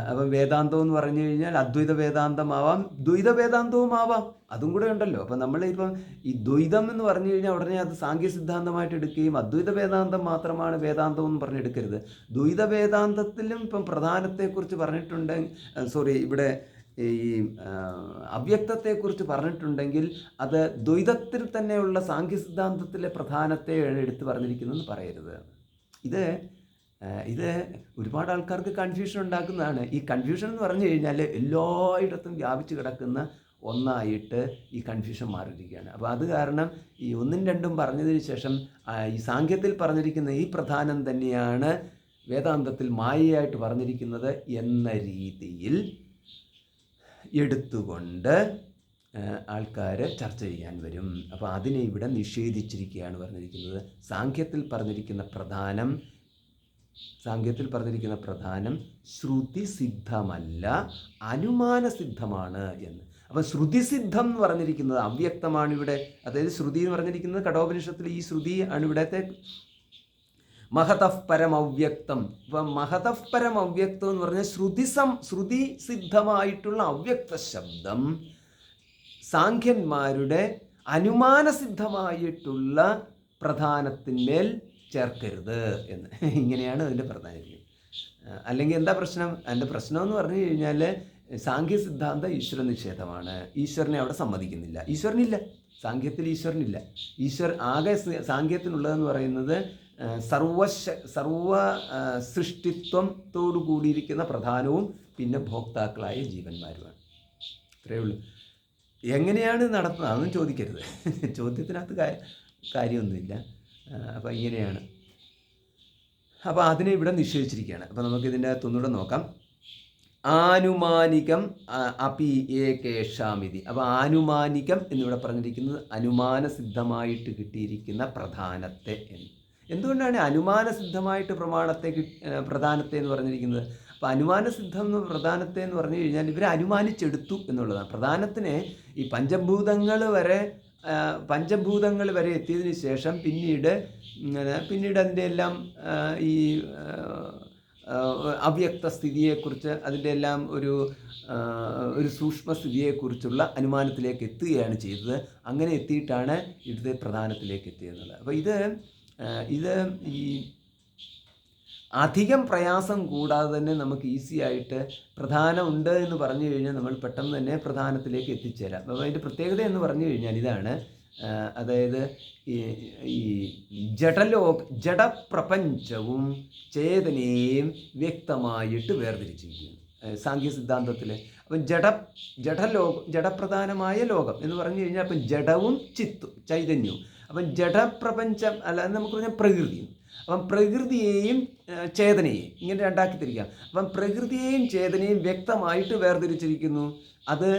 A: അപ്പം വേദാന്തം എന്ന് പറഞ്ഞു കഴിഞ്ഞാൽ അദ്വൈത വേദാന്തമാവാം, ദ്വൈത വേദാന്തവും ആവാം, അതും കൂടെ ഉണ്ടല്ലോ. അപ്പം നമ്മളിപ്പം ഈ ദ്വൈതം എന്ന് പറഞ്ഞു കഴിഞ്ഞാൽ ഉടനെ അത് സാഖ്യ സിദ്ധാന്തമായിട്ട് എടുക്കുകയും അദ്വൈത വേദാന്തം മാത്രമാണ് വേദാന്തം എന്ന് പറഞ്ഞെടുക്കരുത്. ദ്വൈത വേദാന്തത്തിലും ഇപ്പം പ്രധാനത്തെക്കുറിച്ച് ഇവിടെ ഈ അവ്യക്തത്തെക്കുറിച്ച് പറഞ്ഞിട്ടുണ്ടെങ്കിൽ അത് ദ്വൈതത്തിൽ തന്നെയുള്ള സാഖ്യ സിദ്ധാന്തത്തിലെ പ്രധാനത്തെ എടുത്ത് പറഞ്ഞിരിക്കുന്നതെന്ന് പറയരുത്. ഇത് ഒരുപാട് ആൾക്കാർക്ക് കൺഫ്യൂഷൻ ഉണ്ടാക്കുന്നതാണ്. ഈ കൺഫ്യൂഷൻ എന്ന് പറഞ്ഞു കഴിഞ്ഞാൽ എല്ലായിടത്തും വ്യാപിച്ചു കിടക്കുന്ന ഒന്നായിട്ട് ഈ കൺഫ്യൂഷൻ മാറിയിരിക്കുകയാണ്. അപ്പോൾ അത് കാരണം ഈ ഒന്നും രണ്ടും പറഞ്ഞതിന് ശേഷം ഈ സാഖ്യത്തിൽ പറഞ്ഞിരിക്കുന്ന ഈ പ്രധാനം തന്നെയാണ് വേദാന്തത്തിൽ മായയായിട്ട് പറഞ്ഞിരിക്കുന്നത് എന്ന രീതിയിൽ എടുത്തുകൊണ്ട് ആൾക്കാർ ചർച്ച ചെയ്യാൻ വരും. അപ്പോൾ അതിനെ ഇവിടെ നിഷേധിച്ചിരിക്കുകയാണ് പറഞ്ഞിരിക്കുന്നത്. സാഖ്യത്തിൽ പറഞ്ഞിരിക്കുന്ന പ്രധാനം ശ്രുതി സിദ്ധമല്ല, അനുമാന സിദ്ധമാണ് എന്ന്. അപ്പം ശ്രുതിസിദ്ധം എന്ന് പറഞ്ഞിരിക്കുന്നത് അവ്യക്തമാണ് ഇവിടെ. അതായത് ശ്രുതി എന്ന് പറഞ്ഞിരിക്കുന്നത് കഠോപനിഷത്തിൽ ഈ ശ്രുതി ആണ് ഇവിടത്തെ മഹതഃപരം അവ്യക്തം. അപ്പം മഹതഃപരം അവ്യക്തം എന്ന് പറഞ്ഞാൽ ശ്രുതി സിദ്ധമായിട്ടുള്ള അവ്യക്ത ശബ്ദം സാഖ്യന്മാരുടെ അനുമാനസിദ്ധമായിട്ടുള്ള പ്രധാനത്തിന്മേൽ ചേർക്കരുത് എന്ന്. ഇങ്ങനെയാണ് അതിൻ്റെ പ്രധാനം. അല്ലെങ്കിൽ എന്താ പ്രശ്നം? അതിൻ്റെ പ്രശ്നം എന്ന് പറഞ്ഞു കഴിഞ്ഞാൽ സാഖ്യ സിദ്ധാന്തം ഈശ്വര നിഷേധമാണ്. ഈശ്വരനെ അവിടെ സമ്മതിക്കുന്നില്ല. ഈശ്വരനില്ല, സാഖ്യത്തിൽ ഈശ്വരനില്ല. ആകെ സാഖ്യത്തിനുള്ളതെന്ന് പറയുന്നത് സർവ സൃഷ്ടിത്വത്തോടു കൂടിയിരിക്കുന്ന പ്രധാനവും പിന്നെ ഭോക്താക്കളായ ജീവന്മാരുമാണ്. ഇത്രയേ ഉള്ളൂ. എങ്ങനെയാണ് നടത്തുന്നത് അതൊന്നും ചോദിക്കരുത്, ചോദ്യത്തിനകത്ത് കാര്യമൊന്നുമില്ല. അപ്പോൾ ഇങ്ങനെയാണ്. അപ്പോൾ അതിനെ ഇവിടെ നിഷേധിച്ചിരിക്കുകയാണ്. അപ്പോൾ നമുക്കിതിൻ്റെ അകത്തൊന്നുകൂടെ നോക്കാം. ആനുമാനികം അപി ഏകേഷാമിതി. അപ്പോൾ ആനുമാനികം എന്നിവിടെ പറഞ്ഞിരിക്കുന്നത് അനുമാനസിദ്ധമായിട്ട് കിട്ടിയിരിക്കുന്ന പ്രധാനത്തെ എന്ന്. എന്തുകൊണ്ടാണ് അനുമാനസിദ്ധമായിട്ട് പ്രധാനത്തെ എന്ന് പറഞ്ഞിരിക്കുന്നത്? അപ്പോൾ അനുമാനസിദ്ധം പ്രധാനത്തെ എന്ന് പറഞ്ഞു കഴിഞ്ഞാൽ ഇവർ അനുമാനിച്ചെടുത്തു എന്നുള്ളതാണ്. പ്രധാനത്തിനെ ഈ പഞ്ചഭൂതങ്ങൾ വരെ എത്തിയതിന് ശേഷം പിന്നീട് അതിൻ്റെ എല്ലാം ഈ അവ്യക്ത സ്ഥിതിയെക്കുറിച്ച് അതിൻ്റെ എല്ലാം ഒരു സൂക്ഷ്മ സ്ഥിതിയെക്കുറിച്ചുള്ള അനുമാനത്തിലേക്ക് എത്തുകയാണ് ചെയ്തത്. അങ്ങനെ എത്തിയിട്ടാണ് ഇവിടുത്തെ പ്രധാനത്തിലേക്ക് എത്തിയെന്നുള്ളത്. അപ്പോൾ ഇത് ഈ അധികം പ്രയാസം കൂടാതെ തന്നെ നമുക്ക് ഈസി ആയിട്ട് പ്രധാനം ഉണ്ട് എന്ന് പറഞ്ഞു കഴിഞ്ഞാൽ നമ്മൾ പെട്ടെന്ന് തന്നെ പ്രധാനത്തിലേക്ക് എത്തിച്ചേരാം. അപ്പോൾ അതിൻ്റെ പ്രത്യേകത എന്ന് പറഞ്ഞു കഴിഞ്ഞാൽ ഇതാണ്. അതായത് ഈ ജഡപ്രപഞ്ചവും ചേതനയും വ്യക്തമായിട്ട് വേർതിരിച്ചിരിക്കുന്നു സാഖ്യ സിദ്ധാന്തത്തിൽ. അപ്പം ജഡപ്രധാനമായ ലോകം എന്ന് പറഞ്ഞു കഴിഞ്ഞാൽ അപ്പം ജഡവും ചൈതന്യവും. അപ്പം ജഡപ്രപഞ്ചം അല്ലാതെ നമുക്ക് പറഞ്ഞാൽ പ്രകൃതിയും. അപ്പം പ്രകൃതിയെയും ചേതനയെയും ഇങ്ങനെ രണ്ടാക്കി തിരിക്കാം. അപ്പം പ്രകൃതിയെയും ചേതനയും വ്യക്തമായിട്ട് വേർതിരിച്ചിരിക്കുന്നു. അത്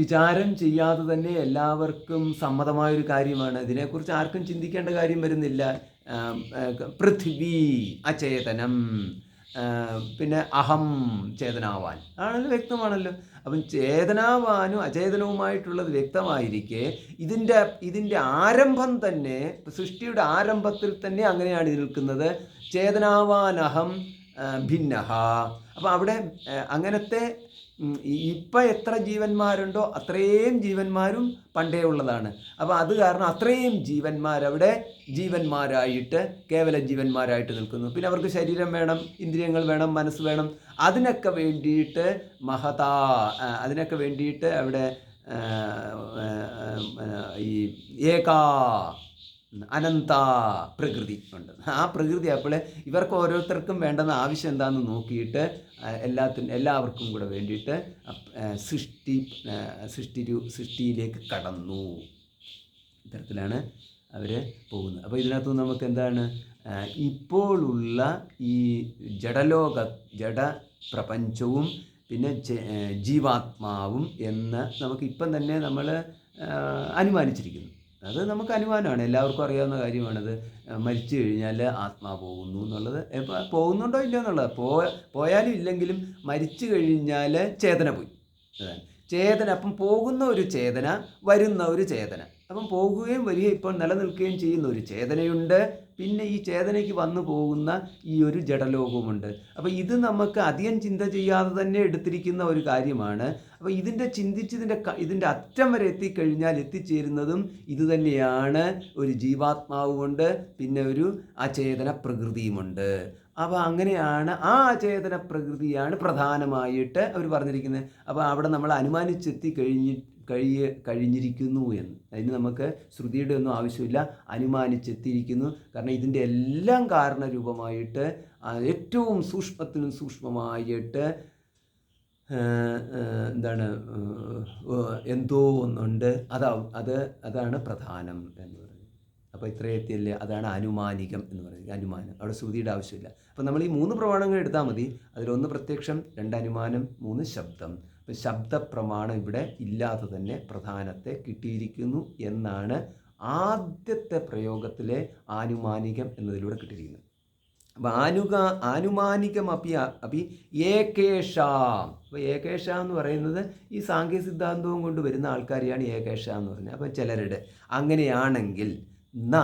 A: വിചാരം ചെയ്യാതെ തന്നെ എല്ലാവർക്കും സമ്മതമായൊരു കാര്യമാണ്. ഇതിനെക്കുറിച്ച് ആർക്കും ചിന്തിക്കേണ്ട കാര്യം വരുന്നില്ല. പൃഥ്വി അചേതനം, പിന്നെ അഹം ചേതനാവാൻ ആണല്ലോ, വ്യക്തമാണല്ലോ. അപ്പം ചേതനാവാനും അചേതനവുമായിട്ടുള്ളത് വ്യക്തമായിരിക്കെ ഇതിൻ്റെ ആരംഭം തന്നെ, സൃഷ്ടിയുടെ ആരംഭത്തിൽ തന്നെ അങ്ങനെയാണ് നിൽക്കുന്നത്. ചേതനാവാനഹം ഭിന്നഹ. അപ്പം അവിടെ അങ്ങനത്തെ ഇപ്പം എത്ര ജീവന്മാരുണ്ടോ അത്രയും ജീവന്മാരും പണ്ടേ ഉള്ളതാണ്. അപ്പോൾ അത് കാരണം അത്രയും ജീവന്മാരവിടെ ജീവന്മാരായിട്ട് കേവല ജീവന്മാരായിട്ട് നിൽക്കുന്നു. പിന്നെ അവർക്ക് ശരീരം വേണം, ഇന്ദ്രിയങ്ങൾ വേണം, മനസ്സ് വേണം. അതിനൊക്കെ വേണ്ടിയിട്ട് അവിടെ ഈ അനന്ത പ്രകൃതി ഉണ്ട്. ആ പ്രകൃതി അപ്പോൾ ഇവർക്ക് ഓരോരുത്തർക്കും വേണ്ടുന്ന ആവശ്യം എന്താണെന്ന് നോക്കിയിട്ട് എല്ലാവർക്കും കൂടെ വേണ്ടിയിട്ട് സൃഷ്ടിയിലേക്ക് കടന്നു. ഇത്തരത്തിലാണ് അവർ പോകുന്നത്. അപ്പോൾ ഇതിനകത്ത് നമുക്ക് എന്താണ് ഇപ്പോഴുള്ള ഈ ജഡപ്രപഞ്ചവും പിന്നെ ജീവാത്മാവും എന്ന് നമുക്കിപ്പം തന്നെ നമ്മൾ അനുമാനിച്ചിരിക്കുന്നു. അത് നമുക്ക് അനുമാനമാണ്, എല്ലാവർക്കും അറിയാവുന്ന കാര്യമാണത്. മരിച്ചു കഴിഞ്ഞാൽ ആത്മാവ് പോകുന്നു എന്നുള്ളത്. പോകുന്നുണ്ടോ ഇല്ലയോ എന്നുള്ളത്, പോയാലും ഇല്ലെങ്കിലും മരിച്ചു കഴിഞ്ഞാൽ ചേതന പോയി. ചേതന അപ്പം പോകുന്ന ഒരു ചേതന, വരുന്ന ഒരു ചേതന. അപ്പം പോകുകയും വരികയും ഇപ്പോൾ നിലനിൽക്കുകയും ചെയ്യുന്ന ഒരു ചേതനയുണ്ട്. പിന്നെ ഈ ചേതനയ്ക്ക് വന്നു പോകുന്ന ഈ ഒരു ജഡലോകവുമുണ്ട്. അപ്പോൾ ഇത് നമുക്ക് അധികം ചിന്ത ചെയ്യാതെ തന്നെ എടുത്തിരിക്കുന്ന ഒരു കാര്യമാണ്. അപ്പോൾ ഇതിൻ്റെ അറ്റം വരെ എത്തിക്കഴിഞ്ഞാൽ എത്തിച്ചേരുന്നതും ഇത് തന്നെയാണ്. ഒരു ജീവാത്മാവുമുണ്ട്, പിന്നെ ഒരു അചേതന പ്രകൃതിയുമുണ്ട്. അപ്പോൾ അങ്ങനെയാണ് ആ അചേതന പ്രകൃതിയാണ് പ്രധാനമായിട്ട് അവർ പറഞ്ഞിരിക്കുന്നത്. അപ്പോൾ അവിടെ നമ്മൾ അനുമാനിച്ചെത്തി കഴിഞ്ഞിരിക്കുന്നു എന്ന്. അതിന് നമുക്ക് ശ്രുതിയുടെ ഒന്നും ആവശ്യമില്ല, അനുമാനിച്ചെത്തിയിരിക്കുന്നു. കാരണം ഇതിൻ്റെ എല്ലാം കാരണരൂപമായിട്ട് ഏറ്റവും സൂക്ഷ്മത്തിനും സൂക്ഷ്മമായിട്ട് എന്താണ് എന്തോ ഒന്നുണ്ട്, അതാണ് പ്രധാനം എന്ന് പറയുന്നത്. അപ്പോൾ ഇത്രയെത്തിയല്ലേ, അതാണ് അനുമാനികം എന്ന് പറയുന്നത്. അനുമാനം, അവിടെ ശ്രുതിയുടെ ആവശ്യമില്ല. അപ്പോൾ നമ്മൾ ഈ 3 പ്രമാണങ്ങൾ എടുത്താൽ മതി. അതിലൊന്ന് പ്രത്യക്ഷം, 2 അനുമാനം, 3 ശബ്ദം. അപ്പോൾ ശബ്ദപ്രമാണം ഇവിടെ ഇല്ലാതെ തന്നെ പ്രധാനത്തെ കിട്ടിയിരിക്കുന്നു എന്നാണ് ആദ്യത്തെ പ്രയോഗത്തിലെ ആനുമാനികം എന്നതിലൂടെ കിട്ടിയിരിക്കുന്നത്. അപ്പോൾ ആനുമാനികം അപ്പി ഏകേഷാം. അപ്പോൾ ഏകേഷ എന്ന് പറയുന്നത് ഈ സാങ്കേതിക സിദ്ധാന്തവും കൊണ്ട് വരുന്ന ആൾക്കാരെയാണ് ഏകേഷ എന്ന് പറയുന്നത്. അപ്പോൾ ചിലരുടെ അങ്ങനെയാണെങ്കിൽ ന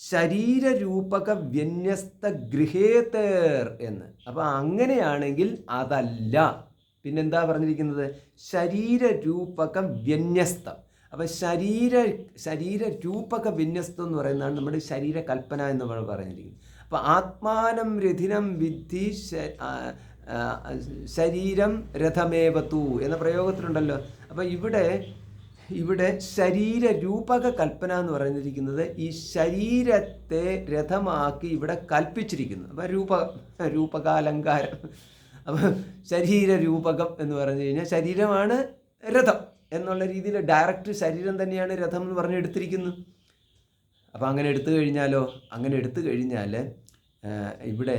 A: ശരീരരൂപക വ്യന്യസ്ത ഗൃഹേതേർ എന്ന്. അപ്പോൾ അങ്ങനെയാണെങ്കിൽ അതല്ല. പിന്നെന്താ പറഞ്ഞിരിക്കുന്നത്? ശരീരരൂപക വ്യന്യസ്തം. അപ്പം ശരീരരൂപക വിന്യസ്തം എന്ന് പറയുന്നതാണ് നമ്മുടെ ശരീരകൽപ്പന എന്ന് പറഞ്ഞിരിക്കുന്നത്. അപ്പോൾ ആത്മാനം രഥിനം വിദ്ധി ശരീരം രഥമേവതു എന്ന പ്രയോഗത്തിലുണ്ടല്ലോ. അപ്പോൾ ഇവിടെ ശരീരരൂപക കൽപ്പന എന്ന് പറഞ്ഞിരിക്കുന്നത് ഈ ശരീരത്തെ രഥമാക്കി ഇവിടെ കൽപ്പിച്ചിരിക്കുന്നു. അപ്പോൾ രൂപകാലങ്കാരം. അപ്പോൾ ശരീരരൂപകം എന്ന് പറഞ്ഞു കഴിഞ്ഞാൽ ശരീരമാണ് രഥം എന്നുള്ള രീതിയിൽ ഡയറക്റ്റ് ശരീരം തന്നെയാണ് രഥം എന്ന് പറഞ്ഞ് എടുത്തിരിക്കുന്നു. അപ്പോൾ അങ്ങനെ എടുത്തു കഴിഞ്ഞാൽ ഇവിടെ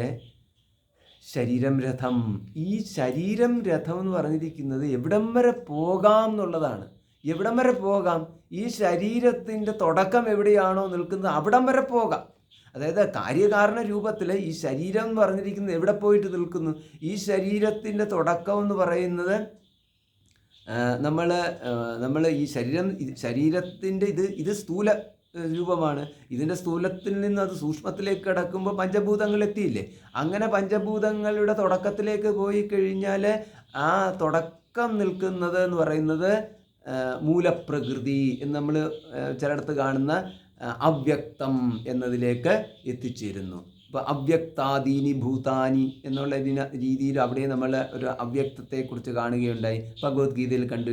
A: ശരീരം രഥം, ഈ ശരീരം രഥം എന്ന് പറഞ്ഞിരിക്കുന്നത് എവിടം വരെ പോകാം എന്നുള്ളതാണ്. എവിടം വരെ പോകാം? ഈ ശരീരത്തിൻ്റെ തുടക്കം എവിടെയാണോ നിൽക്കുന്നത് അവിടം വരെ പോകാം. അതായത് കാര്യകാരണ രൂപത്തിൽ ഈ ശരീരം എന്ന് പറഞ്ഞിരിക്കുന്നത് എവിടെ പോയിട്ട് നിൽക്കുന്നു? ഈ ശരീരത്തിൻ്റെ തുടക്കം എന്ന് പറയുന്നത് നമ്മൾ ഈ ശരീരത്തിൻ്റെ ഇത് സ്ഥൂല രൂപമാണ്. ഇതിൻ്റെ സ്ഥൂലത്തിൽ നിന്ന് അത് സൂക്ഷ്മത്തിലേക്ക് കിടക്കുമ്പോൾ പഞ്ചഭൂതങ്ങൾ എത്തിയില്ലേ? അങ്ങനെ പഞ്ചഭൂതങ്ങളുടെ തുടക്കത്തിലേക്ക് പോയി കഴിഞ്ഞാൽ ആ തുടക്കം നിൽക്കുന്നത് എന്ന് പറയുന്നത് മൂലപ്രകൃതി എന്ന് നമ്മൾ ചിലയിടത്ത് കാണുന്ന അവ്യക്തം എന്നതിലേക്ക് എത്തിച്ചേരുന്നു. ഇപ്പോൾ അവ്യക്താദീനി ഭൂതാനി എന്നുള്ള രീതിയിൽ അവിടെ നമ്മൾ ഒരു അവ്യക്തത്തെക്കുറിച്ച് കാണുകയുണ്ടായി. ഭഗവത്ഗീതയിൽ കണ്ട്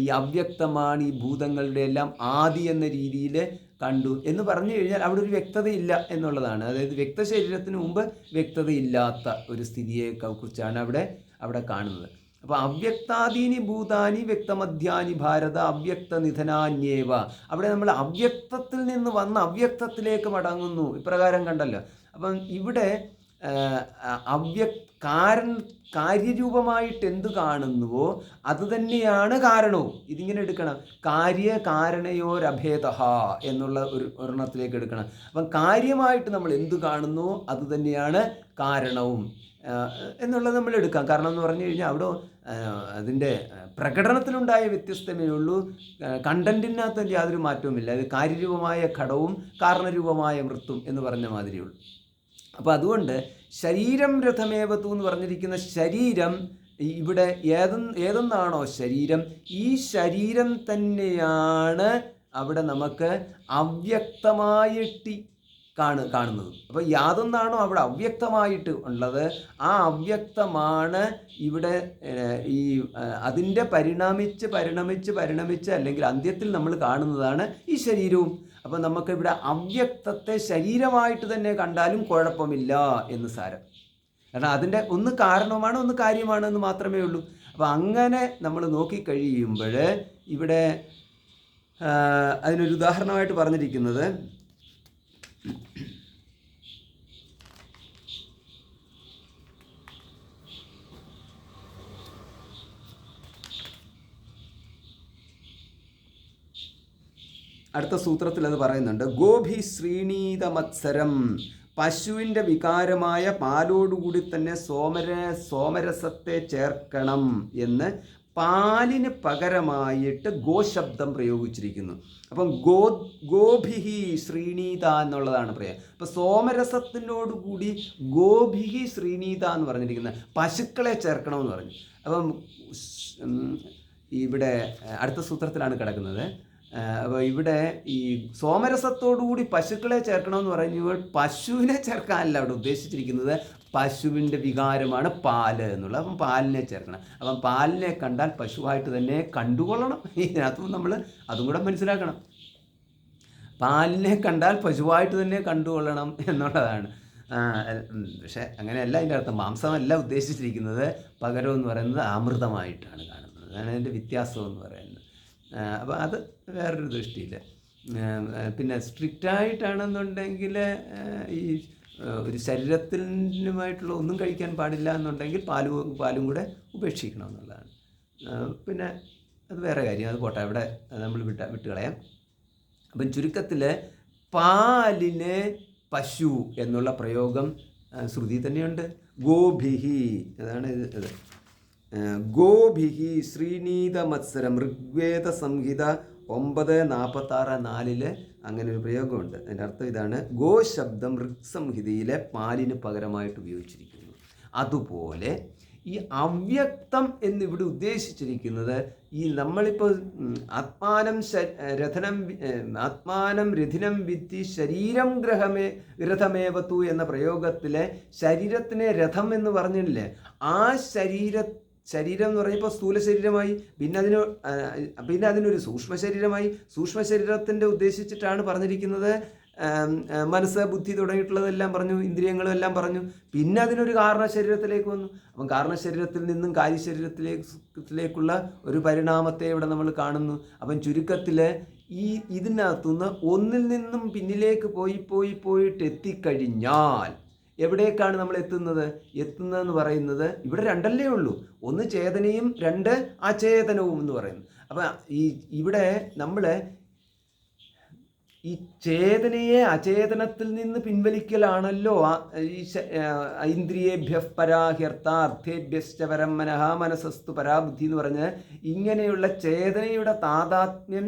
A: ഈ അവ്യക്തമാണ് ഈ ഭൂതങ്ങളുടെ എല്ലാം ആദി എന്ന രീതിയിൽ കണ്ടു എന്ന് പറഞ്ഞു കഴിഞ്ഞാൽ അവിടെ ഒരു വ്യക്തതയില്ല എന്നുള്ളതാണ്. അതായത് വ്യക്തശരീരത്തിന് മുമ്പ് വ്യക്തതയില്ലാത്ത ഒരു സ്ഥിതിയെ കുറിച്ചാണ് അവിടെ കാണുന്നത്. അപ്പോൾ അവ്യക്താദീനി ഭൂതാനി വ്യക്തമധ്യാനി ഭാരത അവ്യക്ത നിധനാന്യേവ. അവിടെ നമ്മൾ അവ്യക്തത്തിൽ നിന്ന് വന്ന് അവ്യക്തത്തിലേക്ക് മടങ്ങുന്നു. ഇപ്രകാരം കണ്ടല്ലോ. അപ്പം ഇവിടെ കാര്യരൂപമായിട്ട് എന്ത് കാണുന്നുവോ അത് തന്നെയാണ് കാരണവും. ഇതിങ്ങനെ എടുക്കണം, കാര്യകാരണയോരഭേദ എന്നുള്ള ഒരെണ്ണത്തിലേക്ക് എടുക്കണം. അപ്പം കാര്യമായിട്ട് നമ്മൾ എന്ത് കാണുന്നുവോ അത് തന്നെയാണ് കാരണവും എന്നുള്ളത് നമ്മൾ എടുക്കാം. കാരണം എന്ന് പറഞ്ഞു കഴിഞ്ഞാൽ അവിടെ അതിൻ്റെ പ്രകടനത്തിലുണ്ടായ വ്യത്യസ്തമേ ഉള്ളൂ, കണ്ടൻറ്റിനകത്ത് യാതൊരു മാറ്റവുമില്ല. അത് കാര്യരൂപമായ ഘടവും കാരണരൂപമായ വൃത്തും എന്ന് പറഞ്ഞ മാതിരിയുള്ളൂ. അപ്പോൾ അതുകൊണ്ട് ശരീരം രഥമേവതു എന്ന് പറഞ്ഞിരിക്കുന്ന ശരീരം ഇവിടെ ഏതൊന്നാണോ ശരീരം, ഈ ശരീരം തന്നെയാണ് അവിടെ നമുക്ക് അവ്യക്തമായിട്ട് കാണുന്നത്. അപ്പോൾ യാതൊന്നാണോ അവിടെ അവ്യക്തമായിട്ട് ഉള്ളത് ആ അവ്യക്തമാണ് ഇവിടെ ഈ അതിൻ്റെ പരിണമിച്ച് അല്ലെങ്കിൽ അന്ത്യത്തിൽ നമ്മൾ കാണുന്നതാണ് ഈ ശരീരവും. അപ്പോൾ നമുക്കിവിടെ അവ്യക്തത്തെ ശരീരമായിട്ട് തന്നെ കണ്ടാലും കുഴപ്പമില്ല എന്ന് സാരം. കാരണം അതിൻ്റെ ഒന്ന് കാരണവുമാണ് ഒന്ന് കാര്യമാണെന്ന് മാത്രമേ ഉള്ളൂ. അപ്പോൾ അങ്ങനെ നമ്മൾ നോക്കിക്കഴിയുമ്പോൾ ഇവിടെ അതിനൊരു ഉദാഹരണമായിട്ട് പറഞ്ഞിരിക്കുന്നത് അടുത്ത സൂത്രത്തിൽ അത് പറയുന്നുണ്ട്. ഗോഭി ശ്രീണീത മത്സരം, പശുവിൻ്റെ വികാരമായ പാലോടുകൂടി തന്നെ സോമരസത്തെ ചേർക്കണം എന്ന് പാലിന് പകരമായിട്ട് ഗോശബ്ദം പ്രയോഗിച്ചിരിക്കുന്നു. അപ്പം ഗോഭിഹി ശ്രീണീത എന്നുള്ളതാണ് പറയുക. അപ്പം സോമരസത്തിനോടുകൂടി ഗോഭിഹി ശ്രീണീത എന്ന് പറഞ്ഞിരിക്കുന്നത് പശുക്കളെ ചേർക്കണമെന്ന് പറഞ്ഞു. അപ്പം ഇവിടെ അടുത്ത സൂത്രത്തിലാണ് കിടക്കുന്നത്. അപ്പോൾ ഇവിടെ ഈ സോമരസത്തോടുകൂടി പശുക്കളെ ചേർക്കണമെന്ന് പറയുമ്പോൾ പശുവിനെ ചേർക്കാനല്ല അവിടെ ഉദ്ദേശിച്ചിരിക്കുന്നത്, പശുവിൻ്റെ വികാരമാണ് പാല് എന്നുള്ളത്. അപ്പം പാലിനെ ചേർക്കണം. അപ്പം പാലിനെ കണ്ടാൽ പശുവായിട്ട് തന്നെ കണ്ടുകൊള്ളണം. ഇതിനകത്തും നമ്മൾ അതും കൂടെ മനസ്സിലാക്കണം. പാലിനെ കണ്ടാൽ പശുവായിട്ട് തന്നെ കണ്ടുകൊള്ളണം എന്നുള്ളതാണ്. പക്ഷെ അങ്ങനെയല്ല അതിൻ്റെ അർത്ഥം. മാംസമല്ല ഉദ്ദേശിച്ചിരിക്കുന്നത്, പകരം എന്ന് പറയുന്നത് അമൃതമായിട്ടാണ് കാണുന്നത്. അതാണ് അതിൻ്റെ വ്യത്യാസം എന്ന് പറയുന്നത്. അപ്പോൾ അത് വേറൊരു ദൃഷ്ടിയിൽ. പിന്നെ സ്ട്രിക്റ്റായിട്ടാണെന്നുണ്ടെങ്കിൽ ഈ ഒരു ശരീരത്തിനുമായിട്ടുള്ള ഒന്നും കഴിക്കാൻ പാടില്ല എന്നുണ്ടെങ്കിൽ പാലും കൂടെ ഉപേക്ഷിക്കണം എന്നുള്ളതാണ്. പിന്നെ അത് വേറെ കാര്യം, അത് പോട്ടെ, അവിടെ നമ്മൾ വിട്ട് കളയാം. അപ്പം ചുരുക്കത്തിൽ പാലിന് പശു എന്നുള്ള പ്രയോഗം ശ്രുതി തന്നെയുണ്ട്. ഗോഭിഹി, അതാണ് ഇത്. ഗോഭിഹി ശ്രീനീത മത്സരം, ഋഗ്വേദ സംഹിത 9:46-4 അങ്ങനെ ഒരു പ്രയോഗമുണ്ട്. അതിൻ്റെ അർത്ഥം ഇതാണ്: ഗോ ശബ്ദം ഋഗ്സംഹിതയിലെ പാലിന് പകരമായിട്ട് ഉപയോഗിച്ചിരിക്കുന്നു. അതുപോലെ ഈ അവ്യക്തം എന്നിവിടെ ഉദ്ദേശിച്ചിരിക്കുന്നത് ഈ നമ്മളിപ്പോൾ ആത്മാനം രഥിനം വിത്തി ശരീരം രഥമേവത്തു എന്ന പ്രയോഗത്തിലെ ശരീരത്തിനെ രഥം എന്ന് പറഞ്ഞില്ലേ, ആ ശരീരം എന്ന് പറഞ്ഞപ്പോൾ സ്ഥൂല ശരീരമായി, പിന്നെ അതിനൊരു സൂക്ഷ്മ ശരീരമായി. സൂക്ഷ്മ ശരീരത്തിൻ്റെ ഉദ്ദേശിച്ചിട്ടാണ് പറഞ്ഞിരിക്കുന്നത്. മനസ്സ്, ബുദ്ധി തുടങ്ങിയിട്ടുള്ളതെല്ലാം പറഞ്ഞു, ഇന്ദ്രിയങ്ങളും എല്ലാം പറഞ്ഞു. പിന്നെ അതിനൊരു കാരണ ശരീരത്തിലേക്ക് വന്നു. അപ്പം കാരണ ശരീരത്തിൽ നിന്നും കാര്യശരീരത്തിലേക്കുള്ള ഒരു പരിണാമത്തെ ഇവിടെ നമ്മൾ കാണുന്നു. അപ്പം ചുരുക്കത്തിൽ ഇതിനകത്തുനിന്ന് ഒന്നിൽ നിന്നും പിന്നിലേക്ക് പോയിട്ട് എത്തിക്കഴിഞ്ഞാൽ എവിടേക്കാണ് നമ്മൾ എത്തുന്നതെന്ന് പറയുന്നത് ഇവിടെ രണ്ടല്ലേ ഉള്ളൂ. ഒന്ന് ചേതനയും, രണ്ട് അചേതനവും എന്ന് പറയുന്നു. അപ്പം ഇവിടെ നമ്മൾ ഈ ചേതനയെ അചേതനത്തിൽ നിന്ന് പിൻവലിക്കലാണല്ലോ ഈ ഇന്ദ്രിയേഭ്യ പരാഹ്യർത്ത അർത്ഥേഭ്യശ്ച പരം മനഃ മനസ്സസ്തു പരാബുദ്ധി എന്ന് പറഞ്ഞ് ഇങ്ങനെയുള്ള ചേതനയുടെ താതാത്മ്യം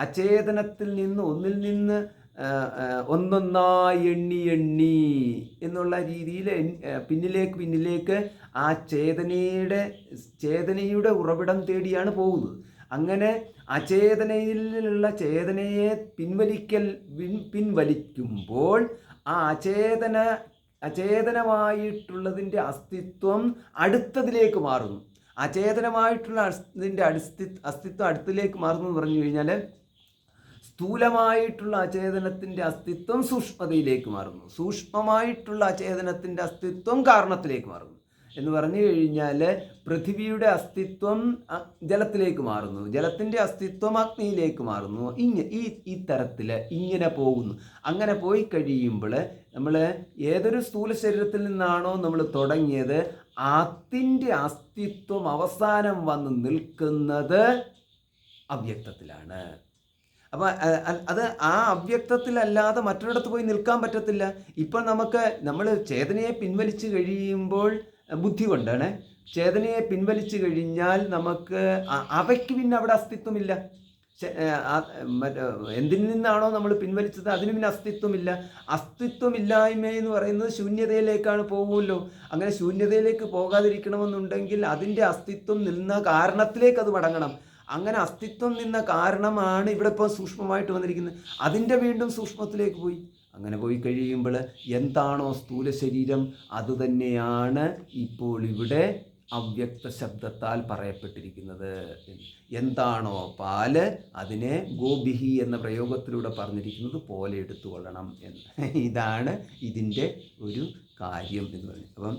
A: അചേതനത്തിൽ നിന്ന് ഒന്നിൽ നിന്ന് ഒന്നൊന്നായി എണ്ണി എന്നുള്ള രീതിയിൽ പിന്നിലേക്ക് ആ ചേതനയുടെ ഉറവിടം തേടിയാണ് പോകുന്നത്. അങ്ങനെ അചേതനയിലുള്ള ചേതനയെ പിൻവലിക്കുമ്പോൾ ആ അചേതനമായിട്ടുള്ളതിൻ്റെ അസ്തിത്വം അടുത്തതിലേക്ക് മാറുന്നു. അചേതനമായിട്ടുള്ള അതിൻ്റെ അസ്തിത്വം അടുത്തതിലേക്ക് മാറുന്നു എന്ന് പറഞ്ഞു കഴിഞ്ഞാൽ സ്ഥൂലമായിട്ടുള്ള അചേതനത്തിൻ്റെ അസ്തിത്വം സൂക്ഷ്മതയിലേക്ക് മാറുന്നു. സൂക്ഷ്മമായിട്ടുള്ള അചേതനത്തിൻ്റെ അസ്തിത്വം കാരണത്തിലേക്ക് മാറുന്നു എന്ന് പറഞ്ഞു കഴിഞ്ഞാൽ പൃഥിവിയുടെ അസ്തിത്വം ജലത്തിലേക്ക് മാറുന്നു, ജലത്തിൻ്റെ അസ്തിത്വം അഗ്നിയിലേക്ക് മാറുന്നു. ഈ തരത്തിൽ ഇങ്ങനെ പോകുന്നു. അങ്ങനെ പോയി കഴിയുമ്പോൾ നമ്മൾ ഏതൊരു സ്ഥൂല ശരീരത്തിൽ നിന്നാണോ നമ്മൾ തുടങ്ങിയത്, അതിൻ്റെ അസ്തിത്വം അവസാനം വന്ന് നിൽക്കുന്നത് അവ്യക്തത്തിലാണ്. അപ്പം അത് ആ അവ്യക്തത്തിലല്ലാതെ മറ്റൊരിടത്ത് പോയി നിൽക്കാൻ പറ്റത്തില്ല. ഇപ്പം നമ്മൾ ചേതനയെ പിൻവലിച്ച് കഴിയുമ്പോൾ ബുദ്ധി കൊണ്ടാണ്. ചേതനയെ പിൻവലിച്ച് കഴിഞ്ഞാൽ നമുക്ക് അവയ്ക്ക് പിന്നെ അവിടെ അസ്തിത്വമില്ല. എന്തിൽ നിന്നാണോ നമ്മൾ പിൻവലിച്ചത് അതിന് പിന്നെ അസ്തിത്വമില്ല. അസ്തിത്വമില്ലായ്മ എന്ന് പറയുന്നത് ശൂന്യതയിലേക്കാണ് പോകുമല്ലോ. അങ്ങനെ ശൂന്യതയിലേക്ക് പോകാതിരിക്കണമെന്നുണ്ടെങ്കിൽ അതിൻ്റെ അസ്തിത്വം നിന്ന കാരണത്തിലേക്ക് അത് മടങ്ങണം. അങ്ങനെ അസ്തിത്വം നിന്ന കാരണമാണ് ഇവിടെ ഇപ്പോൾ സൂക്ഷ്മമായിട്ട് വന്നിരിക്കുന്നത്. അതിൻ്റെ വീണ്ടും സൂക്ഷ്മത്തിലേക്ക് പോയി. അങ്ങനെ പോയി കഴിയുമ്പോൾ എന്താണോ സ്ഥൂല ശരീരം അതുതന്നെയാണ് ഇപ്പോൾ ഇവിടെ അവ്യക്ത ശബ്ദത്താൽ പറയപ്പെട്ടിരിക്കുന്നത്. എന്താണോ പാല് അതിനെ ഗോഭിഹി എന്ന പ്രയോഗത്തിലൂടെ പറഞ്ഞിരിക്കുന്നത് പോലെ എടുത്തുകൊള്ളണം എന്ന്. ഇതാണ് ഇതിൻ്റെ ഒരു കാര്യം എന്ന് പറയുന്നത്. അപ്പം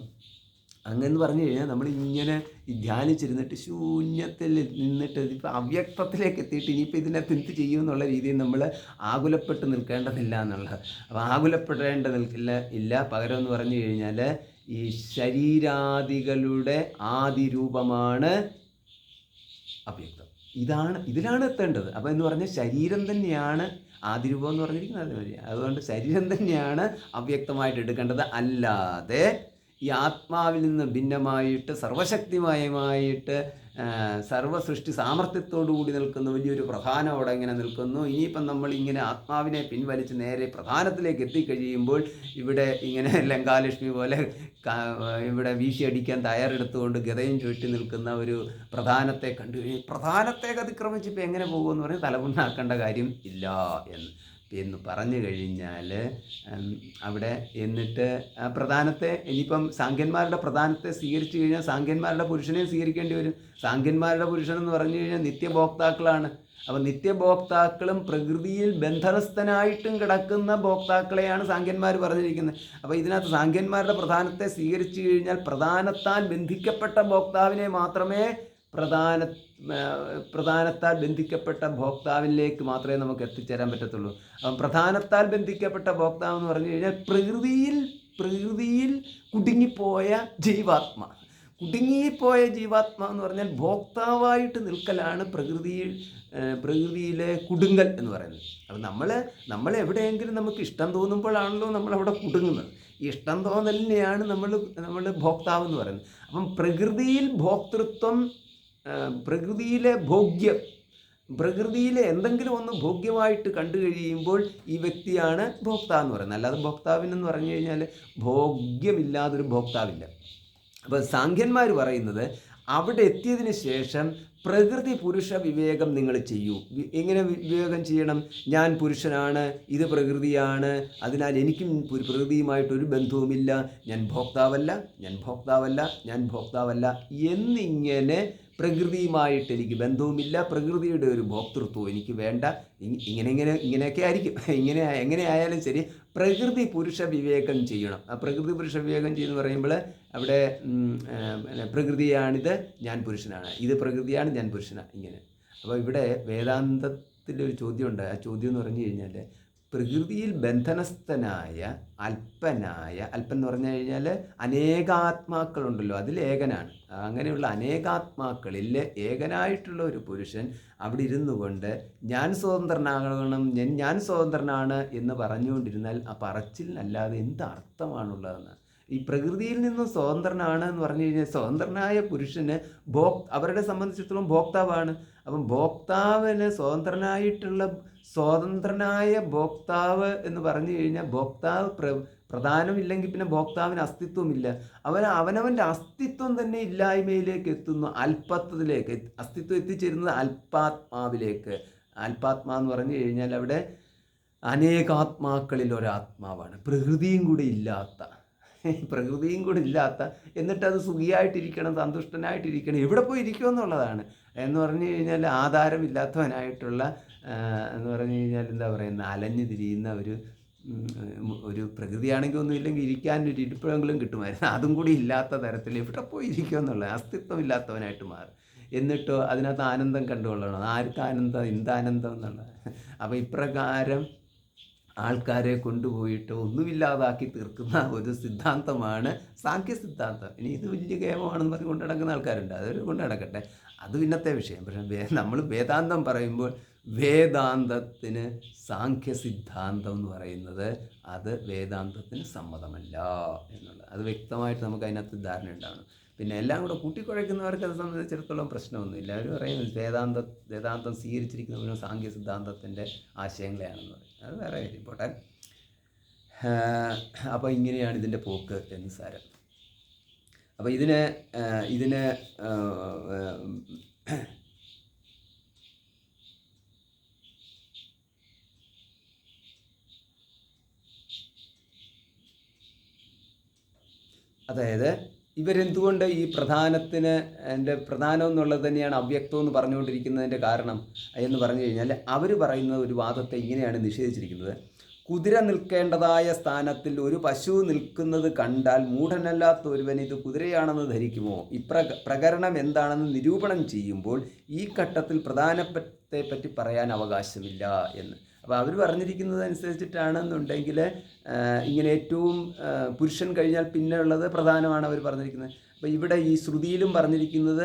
A: അങ്ങനെ പറഞ്ഞു കഴിഞ്ഞാൽ നമ്മളിങ്ങനെ ധ്യാനിച്ചിരുന്നിട്ട് ശൂന്യത്തിൽ നിന്നിട്ട് ഇപ്പോൾ അവ്യക്തത്തിലേക്ക് എത്തിയിട്ട് ഇനിയിപ്പോൾ ഇതിനകത്ത് എന്ത് ചെയ്യുമെന്നുള്ള രീതിയിൽ നമ്മൾ ആകുലപ്പെട്ട് നിൽക്കേണ്ടതില്ല എന്നുള്ളത്. അപ്പോൾ ആകുലപ്പെടേണ്ടതില്ല. പകരം എന്ന് പറഞ്ഞു കഴിഞ്ഞാൽ ഈ ശരീരാദികളുടെ ആദിരൂപമാണ് അവ്യക്തം. ഇതിലാണ് എത്തേണ്ടത്. അപ്പോൾ എന്ന് പറഞ്ഞാൽ ശരീരം തന്നെയാണ് ആദിരൂപം എന്ന് പറഞ്ഞിരിക്കുന്നത്. അതുകൊണ്ട് ശരീരം തന്നെയാണ് അവ്യക്തമായിട്ട് എടുക്കേണ്ടത്. അല്ലാതെ ഈ ആത്മാവിൽ നിന്ന് ഭിന്നമായിട്ട് സർവശക്തിമയമായിട്ട് സർവസൃഷ്ടി സാമർത്ഥ്യത്തോടു കൂടി നിൽക്കുന്ന വലിയൊരു പ്രധാനം അവിടെ ഇങ്ങനെ നിൽക്കുന്നു. ഇനിയിപ്പം നമ്മളിങ്ങനെ ആത്മാവിനെ പിൻവലിച്ച് നേരെ പ്രധാനത്തിലേക്ക് എത്തിക്കഴിയുമ്പോൾ ഇവിടെ ഇങ്ങനെ ലങ്കാലക്ഷ്മി പോലെ ഇവിടെ വീശിയടിക്കാൻ തയ്യാറെടുത്തുകൊണ്ട് ഗതയും ചുറ്റി നിൽക്കുന്ന ഒരു പ്രധാനത്തെ കണ്ടു കഴിഞ്ഞാൽ പ്രധാനത്തെ അതിക്രമിച്ച് ഇപ്പം എങ്ങനെ പോകുമെന്ന് പറഞ്ഞാൽ തലമുണ്ടാക്കേണ്ട കാര്യം ഇല്ല എന്ന്. എന്ന് പറഞ്ഞു കഴിഞ്ഞാൽ അവിടെ എന്നിട്ട് പ്രധാനത്തെ ഇനിയിപ്പം സാഖ്യന്മാരുടെ പ്രധാനത്തെ സ്വീകരിച്ചു കഴിഞ്ഞാൽ സാഖ്യന്മാരുടെ പുരുഷനെയും സ്വീകരിക്കേണ്ടി വരും. സാഖ്യന്മാരുടെ പുരുഷൻ എന്ന് പറഞ്ഞു കഴിഞ്ഞാൽ നിത്യഭോക്താക്കളാണ്. അപ്പം നിത്യഭോക്താക്കളും പ്രകൃതിയിൽ ബന്ധനസ്ഥനായിട്ടും കിടക്കുന്ന ഭോക്താക്കളെയാണ് സാഖ്യന്മാർ പറഞ്ഞിരിക്കുന്നത്. അപ്പോൾ ഇതിനകത്ത് സാഖ്യന്മാരുടെ പ്രധാനത്തെ സ്വീകരിച്ചു കഴിഞ്ഞാൽ പ്രധാനത്താൽ ബന്ധിക്കപ്പെട്ട ഭോക്താവിനെ മാത്രമേ പ്രധാനത്താൽ ബന്ധിക്കപ്പെട്ട ഭോക്താവിലേക്ക് മാത്രമേ നമുക്ക് എത്തിച്ചേരാൻ പറ്റത്തുള്ളൂ. അപ്പം പ്രധാനത്താൽ ബന്ധിക്കപ്പെട്ട ഭോക്താവ് എന്ന് പറഞ്ഞു കഴിഞ്ഞാൽ പ്രകൃതിയിൽ കുടുങ്ങിപ്പോയ ജീവാത്മ എന്ന് പറഞ്ഞാൽ ഭോക്താവായിട്ട് നിൽക്കലാണ് പ്രകൃതിയിലെ കുടുങ്ങൽ എന്ന് പറയുന്നത്. അപ്പം നമ്മൾ എവിടെയെങ്കിലും നമുക്ക് ഇഷ്ടം തോന്നുമ്പോഴാണല്ലോ നമ്മളവിടെ കുടുങ്ങുന്നത്. ഈ ഇഷ്ടം തോന്നലിനെയാണ് നമ്മൾ ഭോക്താവ് എന്ന് പറയുന്നത്. അപ്പം പ്രകൃതിയിൽ ഭോക്തൃത്വം, പ്രകൃതിയിലെ എന്തെങ്കിലും ഒന്ന് ഭോഗ്യമായിട്ട് കണ്ടു കഴിയുമ്പോൾ ഈ വ്യക്തിയാണ് ഭോക്താവ് എന്ന് പറയുന്നത്. അല്ലാതെ ഭോക്താവിനെന്ന് പറഞ്ഞു കഴിഞ്ഞാൽ ഭോഗ്യമില്ലാതൊരു ഭോക്താവില്ല. അപ്പോൾ സാഖ്യന്മാർ പറയുന്നത് അവിടെ എത്തിയതിന് ശേഷം പ്രകൃതി പുരുഷ വിവേകം നിങ്ങൾ ചെയ്യൂ. എങ്ങനെ വിവേകം ചെയ്യണം? ഞാൻ പുരുഷനാണ്, ഇത് പ്രകൃതിയാണ്, അതിനാൽ എനിക്കും പ്രകൃതിയുമായിട്ടൊരു ബന്ധവുമില്ല, ഞാൻ ഭോക്താവല്ല എന്നിങ്ങനെ പ്രകൃതിയുമായിട്ട് എനിക്ക് ബന്ധവുമില്ല, പ്രകൃതിയുടെ ഒരു ഭോക്തൃത്വം എനിക്ക് വേണ്ട, ഇങ്ങനെയൊക്കെ ആയിരിക്കും. എങ്ങനെ ആയാലും ശരി പ്രകൃതി പുരുഷ വിവേകം ചെയ്യണം. ആ പ്രകൃതി പുരുഷ വിവേകം ചെയ്യുന്നു പറയുമ്പോൾ അവിടെ പ്രകൃതിയാണിത്, ഞാൻ പുരുഷനാണ്, ഇത് പ്രകൃതിയാണ്, ഞാൻ പുരുഷനാണ്, ഇങ്ങനെ. അപ്പോൾ ഇവിടെ വേദാന്തത്തിലൊരു ചോദ്യമുണ്ട്. ആ ചോദ്യം എന്ന് പറഞ്ഞു കഴിഞ്ഞാൽ പ്രകൃതിയിൽ ബന്ധനസ്ഥനായ അല്പൻ എന്ന് പറഞ്ഞു കഴിഞ്ഞാൽ അനേകാത്മാക്കളുണ്ടല്ലോ, അതിൽ ഏകനാണ്. അങ്ങനെയുള്ള അനേകാത്മാക്കളിൽ ഏകനായിട്ടുള്ള ഒരു പുരുഷൻ അവിടെ ഇരുന്നു കൊണ്ട് ഞാൻ സ്വതന്ത്രനാണ് എന്ന് പറഞ്ഞുകൊണ്ടിരുന്നാൽ ആ പറച്ചിലിനല്ലാതെ എന്ത് അർത്ഥമാണുള്ളതെന്ന്. ഈ പ്രകൃതിയിൽ നിന്നും സ്വതന്ത്രനാണ് എന്ന് പറഞ്ഞു കഴിഞ്ഞാൽ സ്വതന്ത്രനായ പുരുഷന് അവരുടെ സംബന്ധിച്ചിടത്തോളം ഭോക്താവാണ്. അപ്പം ഭോക്താവിന് സ്വതന്ത്രനായ ഭോക്താവ് എന്ന് പറഞ്ഞു കഴിഞ്ഞാൽ ഭോക്താവ് പ്രധാനമില്ലെങ്കിൽ പിന്നെ ഭോക്താവിന് അസ്തിത്വമില്ല. അവനവൻ്റെ അസ്തിത്വം തന്നെ ഇല്ലായ്മയിലേക്ക് എത്തുന്നു, അല്പത്വത്തിലേക്ക്. അസ്തിത്വം എത്തിച്ചേരുന്നത് അല്പാത്മാവിലേക്ക്. അല്പാത്മാ എന്ന് പറഞ്ഞു കഴിഞ്ഞാൽ അവിടെ അനേകാത്മാക്കളിൽ ഒരാത്മാവാണ്, പ്രകൃതിയും കൂടി ഇല്ലാത്ത എന്നിട്ടത് സുഖിയായിട്ടിരിക്കണം, സന്തുഷ്ടനായിട്ടിരിക്കണം, എവിടെ പോയി ഇരിക്കുമെന്നുള്ളതാണ്. എന്ന് പറഞ്ഞു കഴിഞ്ഞാൽ ആധാരമില്ലാത്തവനായിട്ടുള്ള എന്ന് പറഞ്ഞു കഴിഞ്ഞാൽ എന്താ പറയുന്നത്, അലഞ്ഞു തിരിയുന്ന ഒരു പ്രകൃതിയാണെങ്കിൽ ഒന്നും ഇല്ലെങ്കിൽ ഇരിക്കാനൊരു ഇരിപ്പിടെങ്കിലും കിട്ടുമായിരുന്നു. അതും കൂടി ഇല്ലാത്ത തരത്തിൽ എവിടെ പോയി ഇരിക്കുമെന്നുള്ള അസ്തിത്വം ഇല്ലാത്തവനായിട്ട് മാറും. എന്നിട്ടോ അതിനകത്ത് ആനന്ദം കണ്ടുകൊള്ളണം. ആർക്ക് ആനന്ദം? എന്താനന്ദം എന്നുള്ളത്. അപ്പോൾ ഇപ്രകാരം ആൾക്കാരെ കൊണ്ടുപോയിട്ട് ഒന്നുമില്ലാതാക്കി തീർക്കുന്ന ഒരു സിദ്ധാന്തമാണ് സാഖ്യ സിദ്ധാന്തം. ഇനി ഇത് വലിയ കേമമാണെന്ന് പറഞ്ഞ് കൊണ്ടു നടക്കുന്ന ആൾക്കാരുണ്ട്, അതൊരു കൊണ്ട് നടക്കട്ടെ, അത് പിന്നത്തെ വിഷയം. പക്ഷേ നമ്മൾ വേദാന്തം പറയുമ്പോൾ വേദാന്തത്തിന് സാഖ്യ സിദ്ധാന്തം എന്ന് പറയുന്നത് അത് വേദാന്തത്തിന് സമ്മതമല്ല എന്നുള്ളത് അത് വ്യക്തമായിട്ട് നമുക്ക് അതിനകത്ത് ധാരണ ഉണ്ടാവണം. പിന്നെ എല്ലാം കൂടെ കൂട്ടിക്കുഴയ്ക്കുന്നവർക്ക് അത് സംബന്ധിച്ചിടത്തോളം പ്രശ്നമൊന്നുമില്ല. അവർ പറയും വേദാന്തം സ്വീകരിച്ചിരിക്കുന്നവരും സാഖ്യ സിദ്ധാന്തത്തിൻ്റെ ആശയങ്ങളെയാണെന്ന് പറയും. അത് വേറെ കാര്യം പോട്ടെ. അപ്പോൾ ഇങ്ങനെയാണ് ഇതിൻ്റെ പോക്ക് എന്ന് സാരം. അപ്പോൾ ഇതിന് അതായത് ഇവരെന്തുകൊണ്ട് ഈ പ്രധാനം എന്നുള്ളത് തന്നെയാണ് അവ്യക്തം എന്ന് പറഞ്ഞുകൊണ്ടിരിക്കുന്നതിൻ്റെ കാരണം എന്ന് പറഞ്ഞു കഴിഞ്ഞാൽ അവർ പറയുന്ന ഒരു വാദത്തെ ഇങ്ങനെയാണ് നിഷേധിച്ചിരിക്കുന്നത്. കുതിര നിൽക്കേണ്ടതായ സ്ഥാനത്തിൽ ഒരു പശു നിൽക്കുന്നത് കണ്ടാൽ മൂഢനല്ലാത്ത ഒരുവൻ ഇത് കുതിരയാണെന്ന് ധരിക്കുമോ? പ്രകരണം എന്താണെന്ന് നിരൂപണം ചെയ്യുമ്പോൾ ഈ ഘട്ടത്തിൽ പ്രധാനത്തെ പറ്റി പറയാൻ അവകാശമില്ല എന്ന്. അപ്പോൾ അവർ പറഞ്ഞിരിക്കുന്നത് അനുസരിച്ചിട്ടാണെന്നുണ്ടെങ്കിൽ ഇങ്ങനെ ഏറ്റവും പുരുഷൻ കഴിഞ്ഞാൽ പിന്നെ ഉള്ളത് പ്രധാനമാണ് അവർ പറഞ്ഞിരിക്കുന്നത്. അപ്പോൾ ഇവിടെ ഈ ശ്രുതിയിലും പറഞ്ഞിരിക്കുന്നത്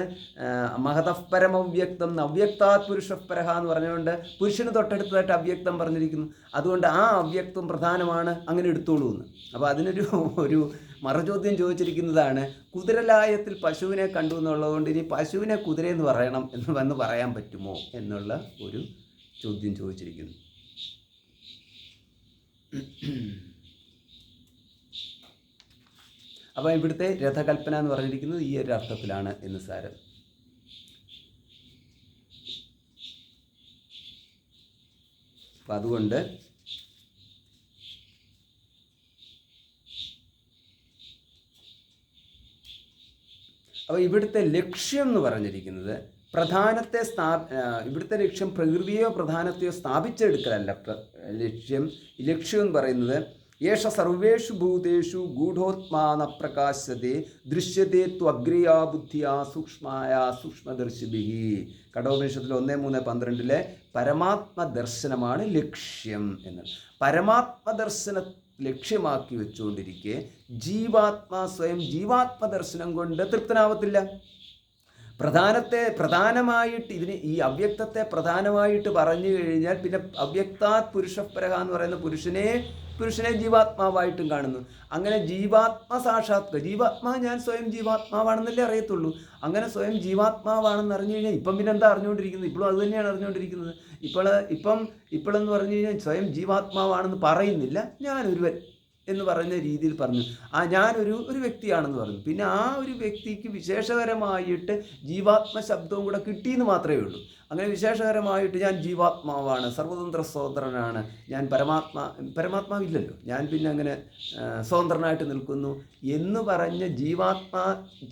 A: മഹതഃപരമവ്യക്തം അവ്യക്താത് പുരുഷപരഹ എന്ന് പറഞ്ഞുകൊണ്ട് പുരുഷന് തൊട്ടടുത്തതായിട്ട് അവ്യക്തം പറഞ്ഞിരിക്കുന്നു. അതുകൊണ്ട് ആ അവ്യക്തം പ്രധാനമാണ്, അങ്ങനെ എടുത്തോളൂ എന്ന്. അപ്പോൾ അതിനൊരു മറുചോദ്യം ചോദിച്ചിരിക്കുന്നതാണ്, കുതിരലായത്തിൽ പശുവിനെ കണ്ടു എന്നുള്ളതുകൊണ്ട് ഇനി പശുവിനെ കുതിരയെന്ന് പറയണം എന്ന് പറയാൻ പറ്റുമോ എന്നുള്ള ഒരു ചോദ്യം ചോദിച്ചിരിക്കുന്നു. അപ്പോൾ ഇവിടുത്തെ രഥകൽപ്പന എന്ന് പറഞ്ഞിരിക്കുന്നത് ഈ ഒരു അർത്ഥത്തിലാണ് എന്ന് സാരം. അപ്പം അതുകൊണ്ട് അപ്പോൾ ഇവിടുത്തെ ലക്ഷ്യം എന്ന് പറഞ്ഞിരിക്കുന്നത് പ്രധാനത്തെ ഇവിടുത്തെ ലക്ഷ്യം പ്രകൃതിയോ പ്രധാനത്തെയോ സ്ഥാപിച്ചെടുക്കലല്ല. ലക്ഷ്യം എന്ന് പറയുന്നത് യേശ സർവേഷു ഭൂതേഷു ഗൂഢോത്മാന പ്രകാശത്തെ ദൃശ്യത്തെ ത്വഗ്രയാ ബുദ്ധിയാ സൂക്ഷ്മായ സൂക്ഷ്മദർശിഭിഹി. കഠോപനിഷത്തിൽ 1:3-12 പരമാത്മദർശനമാണ് ലക്ഷ്യം എന്ന്. പരമാത്മദർശന ലക്ഷ്യമാക്കി വെച്ചുകൊണ്ടിരിക്കെ ജീവാത്മാ സ്വയം ജീവാത്മദർശനം കൊണ്ട് തൃപ്തനാവത്തില്ല. പ്രധാനമായിട്ട് ഈ അവ്യക്തത്തെ പ്രധാനമായിട്ട് പറഞ്ഞു കഴിഞ്ഞാൽ പിന്നെ അവ്യക്താത് പുരുഷപരഹ എന്ന് പറയുന്ന പുരുഷനെ ജീവാത്മാവായിട്ടും കാണുന്നു. അങ്ങനെ ജീവാത്മാ ഞാൻ സ്വയം ജീവാത്മാവാണെന്നല്ലേ അറിയത്തുള്ളൂ. അങ്ങനെ സ്വയം ജീവാത്മാവാണെന്ന് അറിഞ്ഞു കഴിഞ്ഞാൽ ഇപ്പം പിന്നെ എന്താ അറിഞ്ഞുകൊണ്ടിരിക്കുന്നത്? ഇപ്പോഴും അത് തന്നെയാണ് അറിഞ്ഞുകൊണ്ടിരിക്കുന്നത്. ഇപ്പോഴെന്ന് പറഞ്ഞു കഴിഞ്ഞാൽ സ്വയം ജീവാത്മാവാണെന്ന് പറയുന്നില്ല, ഞാനൊരുവൻ എന്ന് പറയുന്ന രീതിയിൽ പറഞ്ഞു. ഞാനൊരു വ്യക്തിയാണെന്ന് പറഞ്ഞു. പിന്നെ ആ ഒരു വ്യക്തിക്ക് വിശേഷകരമായിട്ട് ജീവാത്മ ശബ്ദവും കൂടെ കിട്ടിയെന്ന് മാത്രമേ ഉള്ളൂ. അങ്ങനെ വിശേഷകരമായിട്ട് ഞാൻ ജീവാത്മാവാണ്, സർവതന്ത്ര സ്വതന്ത്രനാണ്, ഞാൻ പരമാത്മാവില്ലല്ലോ, ഞാൻ പിന്നെ അങ്ങനെ സ്വതന്ത്രനായിട്ട് നിൽക്കുന്നു എന്ന് പറഞ്ഞ ജീവാത്മാ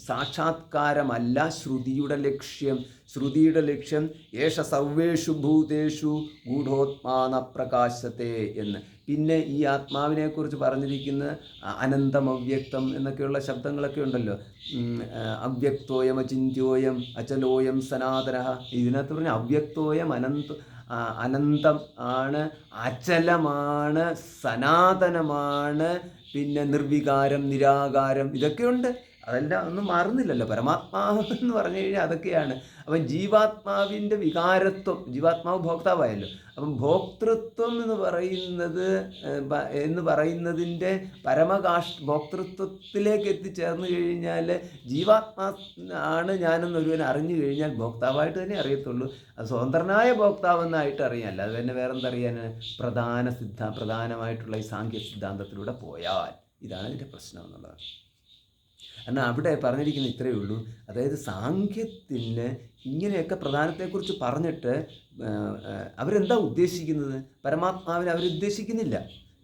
A: സാക്ഷാത്കാരമല്ല ശ്രുതിയുടെ ലക്ഷ്യം. ശ്രുതിയുടെ ലക്ഷ്യം യേശ സർവേഷു ഭൂതേഷു ഗൂഢോത്മാന പ്രകാശത്തെ എന്ന്. പിന്നെ ഈ ആത്മാവിനെക്കുറിച്ച് പറഞ്ഞിരിക്കുന്ന അനന്തം, അവ്യക്തം എന്നൊക്കെയുള്ള ശബ്ദങ്ങളൊക്കെ ഉണ്ടല്ലോ. അവ്യക്തോയം അചിന്യോയം അചലോയം സനാതന. ഇതിനകത്ത് പറഞ്ഞ അവ്യക്തോയം അനന്തം ആണ്, അചലമാണ്, സനാതനമാണ്, പിന്നെ നിർവികാരം, നിരാകാരം, ഇതൊക്കെയുണ്ട്. അതെല്ലാം ഒന്നും മാറുന്നില്ലല്ലോ. പരമാത്മാവ് എന്ന് പറഞ്ഞു കഴിഞ്ഞാൽ അതൊക്കെയാണ്. അപ്പം ജീവാത്മാവിൻ്റെ വികാരത്വം, ജീവാത്മാവ് ഭോക്താവായല്ലോ. അപ്പം ഭോക്തൃത്വം എന്ന് പറയുന്നതിൻ്റെ ഭോക്തൃത്വത്തിലേക്ക് എത്തിച്ചേർന്ന് കഴിഞ്ഞാൽ ജീവാത്മാ ആണ് ഞാനെന്നൊരുവൻ അറിഞ്ഞു കഴിഞ്ഞാൽ ഭോക്താവായിട്ട് തന്നെ അറിയത്തുള്ളൂ. അത് സ്വതന്ത്രനായ ഭോക്താവെന്നായിട്ട് അറിയാമല്ല. അത് തന്നെ വേറെന്തറിയാൻ? പ്രധാനമായിട്ടുള്ള ഈ സാഖ്യ സിദ്ധാന്തത്തിലൂടെ പോയാൽ ഇതാണ് ഇതിൻ്റെ പ്രശ്നം എന്നുള്ളത്. എന്നാൽ അവിടെ പറഞ്ഞിരിക്കുന്നത് ഇത്രയേ ഉള്ളൂ. അതായത് സാഖ്യത്തിന് ഇങ്ങനെയൊക്കെ പ്രധാനത്തെക്കുറിച്ച് പറഞ്ഞിട്ട് അവരെന്താ ഉദ്ദേശിക്കുന്നത്? പരമാത്മാവിനെ അവരുദ്ദേശിക്കുന്നില്ല,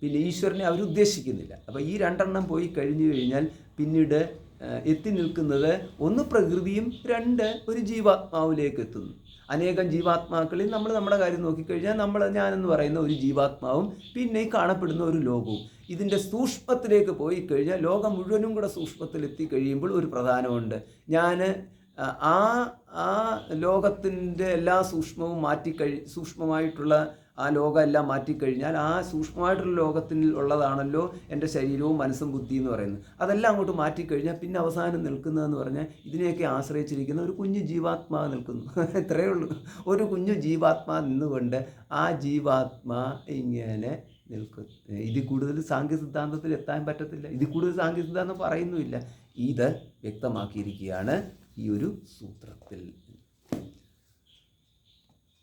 A: പിന്നെ ഈശ്വരനെ അവരുദ്ദേശിക്കുന്നില്ല. അപ്പോൾ ഈ രണ്ടെണ്ണം പോയി കഴിഞ്ഞു കഴിഞ്ഞാൽ പിന്നീട് എത്തി നിൽക്കുന്നത് ഒന്ന് പ്രകൃതിയും, രണ്ട് ഒരു ജീവാത്മാവിലേക്ക് എത്തുന്നു. അനേകം ജീവാത്മാക്കളിൽ നമ്മൾ നമ്മുടെ കാര്യം നോക്കിക്കഴിഞ്ഞാൽ ഞാനെന്ന് പറയുന്ന ഒരു ജീവാത്മാവും പിന്നെ ഈ കാണപ്പെടുന്ന ഒരു ലോകവും. ഇതിൻ്റെ സൂക്ഷ്മത്തിലേക്ക് പോയി കഴിഞ്ഞാൽ ലോകം മുഴുവനും കൂടെ സൂക്ഷ്മത്തിലെത്തി കഴിയുമ്പോൾ ഒരു പ്രധാനമുണ്ട്. ഞാൻ ആ ലോകത്തിൻ്റെ എല്ലാ സൂക്ഷ്മവും സൂക്ഷ്മമായിട്ടുള്ള ആ ലോകം എല്ലാം മാറ്റിക്കഴിഞ്ഞാൽ ആ സൂക്ഷ്മമായിട്ടുള്ള ലോകത്തിൽ ഉള്ളതാണല്ലോ എൻ്റെ ശരീരവും മനസ്സും ബുദ്ധി എന്ന് പറയുന്നത്. അതെല്ലാം അങ്ങോട്ട് മാറ്റിക്കഴിഞ്ഞാൽ പിന്നെ അവസാനം നിൽക്കുന്നതെന്ന് പറഞ്ഞാൽ ഇതിനെയൊക്കെ ആശ്രയിച്ചിരിക്കുന്ന ഒരു കുഞ്ഞു ജീവാത്മാ നിൽക്കുന്നു. ഇത്രയേ ഉള്ളൂ. ഒരു കുഞ്ഞു ജീവാത്മാ നിന്നുകൊണ്ട് ആ ജീവാത്മാ ഇങ്ങനെ നിൽക്കും. ഇതിൽ കൂടുതൽ സാഖ്യ സിദ്ധാന്തത്തിൽ എത്താൻ പറ്റത്തില്ല. ഇതിൽ കൂടുതൽ സാഖ്യ സിദ്ധാന്തം പറയുന്നുമില്ല. ഇത് വ്യക്തമാക്കിയിരിക്കുകയാണ് ഈ ഒരു സൂത്രത്തിൽ.